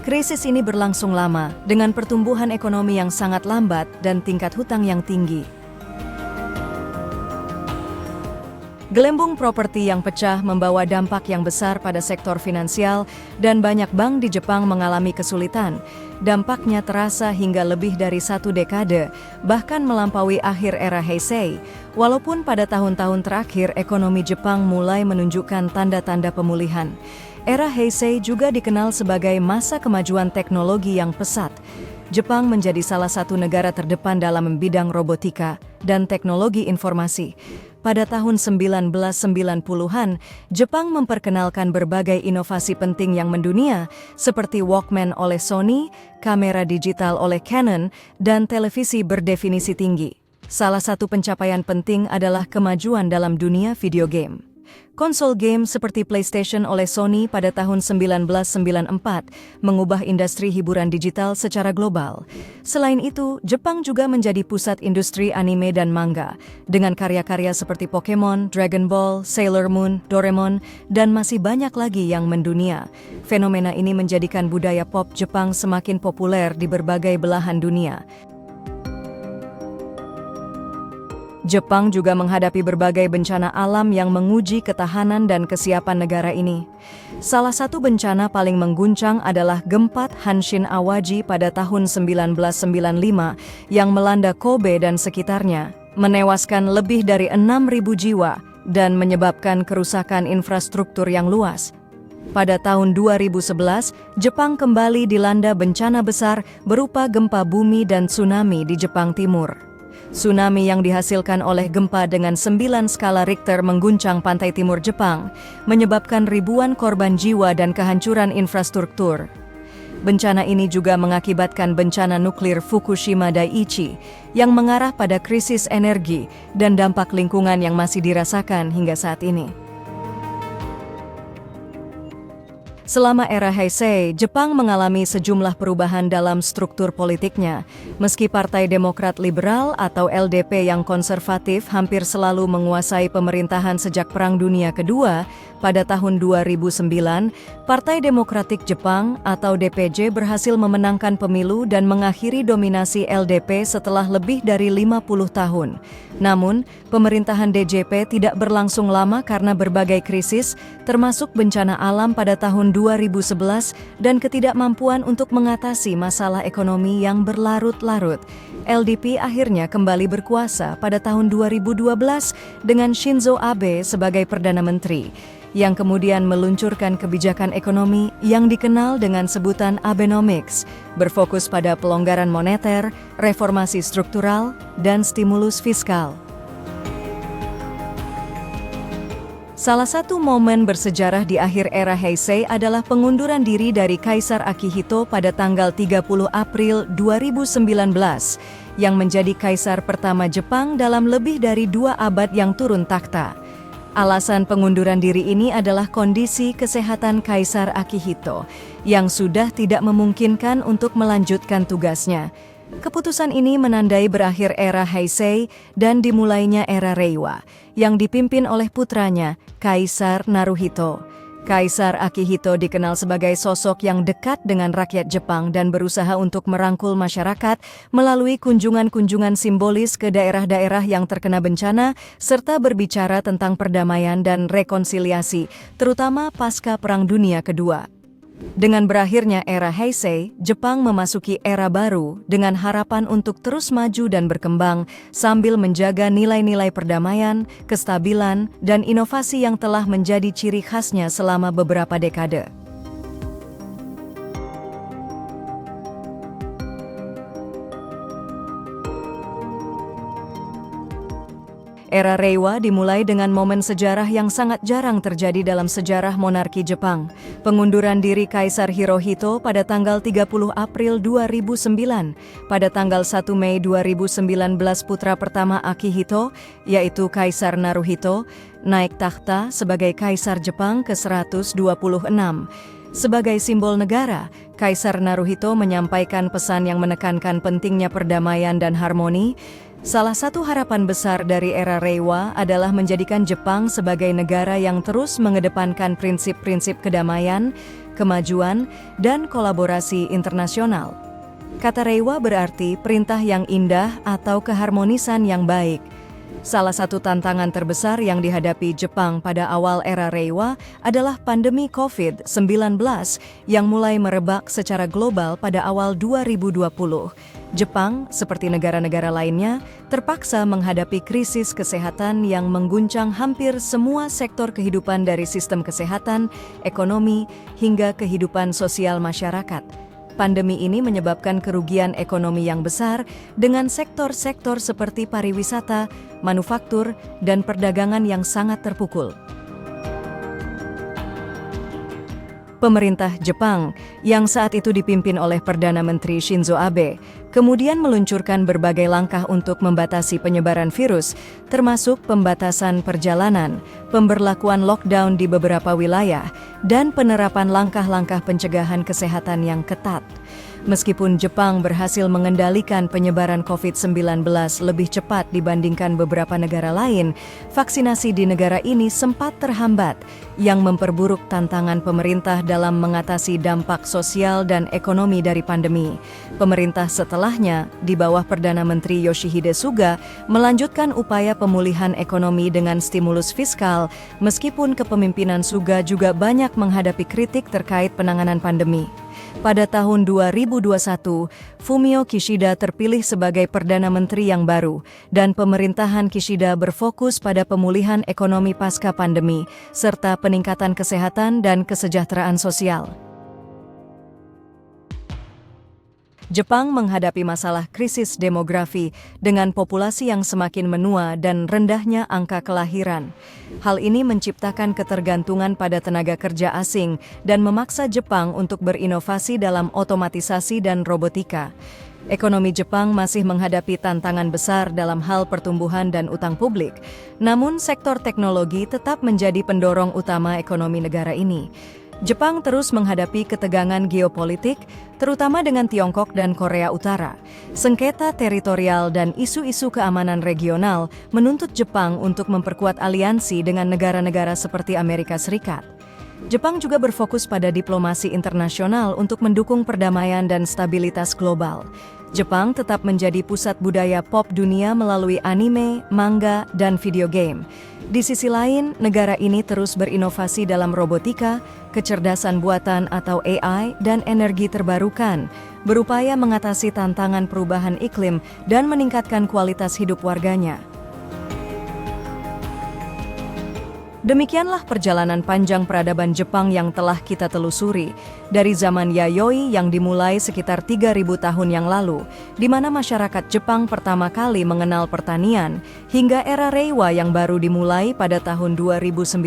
Krisis ini berlangsung lama, dengan pertumbuhan ekonomi yang sangat lambat dan tingkat hutang yang tinggi. Gelembung properti yang pecah membawa dampak yang besar pada sektor finansial dan banyak bank di Jepang mengalami kesulitan. Dampaknya terasa hingga lebih dari 1 dekade, bahkan melampaui akhir era Heisei. Walaupun pada tahun-tahun terakhir ekonomi Jepang mulai menunjukkan tanda-tanda pemulihan. Era Heisei juga dikenal sebagai masa kemajuan teknologi yang pesat. Jepang menjadi salah satu negara terdepan dalam bidang robotika dan teknologi informasi. Pada tahun 1990-an, Jepang memperkenalkan berbagai inovasi penting yang mendunia, seperti Walkman oleh Sony, kamera digital oleh Canon, dan televisi berdefinisi tinggi. Salah satu pencapaian penting adalah kemajuan dalam dunia video game. Konsol game seperti PlayStation oleh Sony pada tahun 1994 mengubah industri hiburan digital secara global. Selain itu, Jepang juga menjadi pusat industri anime dan manga, dengan karya-karya seperti Pokemon, Dragon Ball, Sailor Moon, Doraemon, dan masih banyak lagi yang mendunia. Fenomena ini menjadikan budaya pop Jepang semakin populer di berbagai belahan dunia. Jepang juga menghadapi berbagai bencana alam yang menguji ketahanan dan kesiapan negara ini. Salah satu bencana paling mengguncang adalah gempa Hanshin Awaji pada tahun 1995 yang melanda Kobe dan sekitarnya, menewaskan lebih dari 6.000 jiwa dan menyebabkan kerusakan infrastruktur yang luas. Pada tahun 2011, Jepang kembali dilanda bencana besar berupa gempa bumi dan tsunami di Jepang Timur. Tsunami yang dihasilkan oleh gempa dengan 9 skala Richter mengguncang pantai timur Jepang, menyebabkan ribuan korban jiwa dan kehancuran infrastruktur. Bencana ini juga mengakibatkan bencana nuklir Fukushima Daiichi, yang mengarah pada krisis energi dan dampak lingkungan yang masih dirasakan hingga saat ini. Selama era Heisei, Jepang mengalami sejumlah perubahan dalam struktur politiknya. Meski Partai Demokrat Liberal atau LDP yang konservatif hampir selalu menguasai pemerintahan sejak Perang Dunia Kedua, pada tahun 2009, Partai Demokratik Jepang atau DPJ berhasil memenangkan pemilu dan mengakhiri dominasi LDP setelah lebih dari 50 tahun. Namun, pemerintahan DJP tidak berlangsung lama karena berbagai krisis, termasuk bencana alam pada tahun 2011 dan ketidakmampuan untuk mengatasi masalah ekonomi yang berlarut-larut. LDP akhirnya kembali berkuasa pada tahun 2012 dengan Shinzo Abe sebagai Perdana Menteri, yang kemudian meluncurkan kebijakan ekonomi yang dikenal dengan sebutan Abenomics, berfokus pada pelonggaran moneter, reformasi struktural, dan stimulus fiskal. Salah satu momen bersejarah di akhir era Heisei adalah pengunduran diri dari Kaisar Akihito pada tanggal 30 April 2019, yang menjadi kaisar pertama Jepang dalam lebih dari 2 abad yang turun takhta. Alasan pengunduran diri ini adalah kondisi kesehatan Kaisar Akihito yang sudah tidak memungkinkan untuk melanjutkan tugasnya. Keputusan ini menandai berakhir era Heisei dan dimulainya era Reiwa yang dipimpin oleh putranya, Kaisar Naruhito. Kaisar Akihito dikenal sebagai sosok yang dekat dengan rakyat Jepang dan berusaha untuk merangkul masyarakat melalui kunjungan-kunjungan simbolis ke daerah-daerah yang terkena bencana, serta berbicara tentang perdamaian dan rekonsiliasi, terutama pasca Perang Dunia Kedua. Dengan berakhirnya era Heisei, Jepang memasuki era baru dengan harapan untuk terus maju dan berkembang sambil menjaga nilai-nilai perdamaian, kestabilan, dan inovasi yang telah menjadi ciri khasnya selama beberapa dekade. Era Reiwa dimulai dengan momen sejarah yang sangat jarang terjadi dalam sejarah monarki Jepang. Pengunduran diri Kaisar Hirohito pada tanggal 30 April 2009. Pada tanggal 1 Mei 2019 putra pertama Akihito, yaitu Kaisar Naruhito, naik takhta sebagai Kaisar Jepang ke-126. Sebagai simbol negara, Kaisar Naruhito menyampaikan pesan yang menekankan pentingnya perdamaian dan harmoni. Salah satu harapan besar dari era Reiwa adalah menjadikan Jepang sebagai negara yang terus mengedepankan prinsip-prinsip kedamaian, kemajuan, dan kolaborasi internasional. Kata Reiwa berarti perintah yang indah atau keharmonisan yang baik. Salah satu tantangan terbesar yang dihadapi Jepang pada awal era Reiwa adalah pandemi COVID-19 yang mulai merebak secara global pada awal 2020. Jepang, seperti negara-negara lainnya, terpaksa menghadapi krisis kesehatan yang mengguncang hampir semua sektor kehidupan dari sistem kesehatan, ekonomi, hingga kehidupan sosial masyarakat. Pandemi ini menyebabkan kerugian ekonomi yang besar dengan sektor-sektor seperti pariwisata, manufaktur, dan perdagangan yang sangat terpukul. Pemerintah Jepang, yang saat itu dipimpin oleh Perdana Menteri Shinzo Abe, kemudian meluncurkan berbagai langkah untuk membatasi penyebaran virus, termasuk pembatasan perjalanan, pemberlakuan lockdown di beberapa wilayah, dan penerapan langkah-langkah pencegahan kesehatan yang ketat. Meskipun Jepang berhasil mengendalikan penyebaran COVID-19 lebih cepat dibandingkan beberapa negara lain, vaksinasi di negara ini sempat terhambat, yang memperburuk tantangan pemerintah dalam mengatasi dampak sosial dan ekonomi dari pandemi. Pemerintah setelahnya, di bawah Perdana Menteri Yoshihide Suga, melanjutkan upaya pemulihan ekonomi dengan stimulus fiskal, meskipun kepemimpinan Suga juga banyak menghadapi kritik terkait penanganan pandemi. Pada tahun 2021, Fumio Kishida terpilih sebagai Perdana Menteri yang baru, dan pemerintahan Kishida berfokus pada pemulihan ekonomi pasca pandemi, serta peningkatan kesehatan dan kesejahteraan sosial. Jepang menghadapi masalah krisis demografi dengan populasi yang semakin menua dan rendahnya angka kelahiran. Hal ini menciptakan ketergantungan pada tenaga kerja asing dan memaksa Jepang untuk berinovasi dalam otomatisasi dan robotika. Ekonomi Jepang masih menghadapi tantangan besar dalam hal pertumbuhan dan utang publik, namun sektor teknologi tetap menjadi pendorong utama ekonomi negara ini. Jepang terus menghadapi ketegangan geopolitik, terutama dengan Tiongkok dan Korea Utara. Sengketa teritorial dan isu-isu keamanan regional menuntut Jepang untuk memperkuat aliansi dengan negara-negara seperti Amerika Serikat. Jepang juga berfokus pada diplomasi internasional untuk mendukung perdamaian dan stabilitas global. Jepang tetap menjadi pusat budaya pop dunia melalui anime, manga, dan video game. Di sisi lain, negara ini terus berinovasi dalam robotika, kecerdasan buatan atau AI, dan energi terbarukan, berupaya mengatasi tantangan perubahan iklim dan meningkatkan kualitas hidup warganya. Demikianlah perjalanan panjang peradaban Jepang yang telah kita telusuri, dari zaman Yayoi yang dimulai sekitar 3.000 tahun yang lalu, di mana masyarakat Jepang pertama kali mengenal pertanian, hingga era Reiwa yang baru dimulai pada tahun 2019.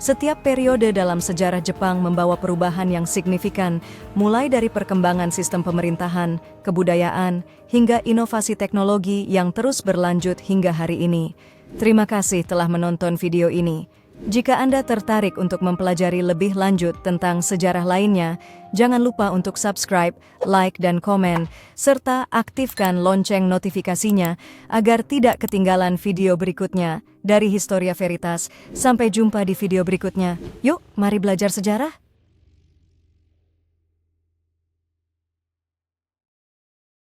Setiap periode dalam sejarah Jepang membawa perubahan yang signifikan, mulai dari perkembangan sistem pemerintahan, kebudayaan, hingga inovasi teknologi yang terus berlanjut hingga hari ini. Terima kasih telah menonton video ini. Jika Anda tertarik untuk mempelajari lebih lanjut tentang sejarah lainnya, jangan lupa untuk subscribe, like, dan komen, serta aktifkan lonceng notifikasinya agar tidak ketinggalan video berikutnya dari Historia Veritas. Sampai jumpa di video berikutnya. Yuk, mari belajar sejarah!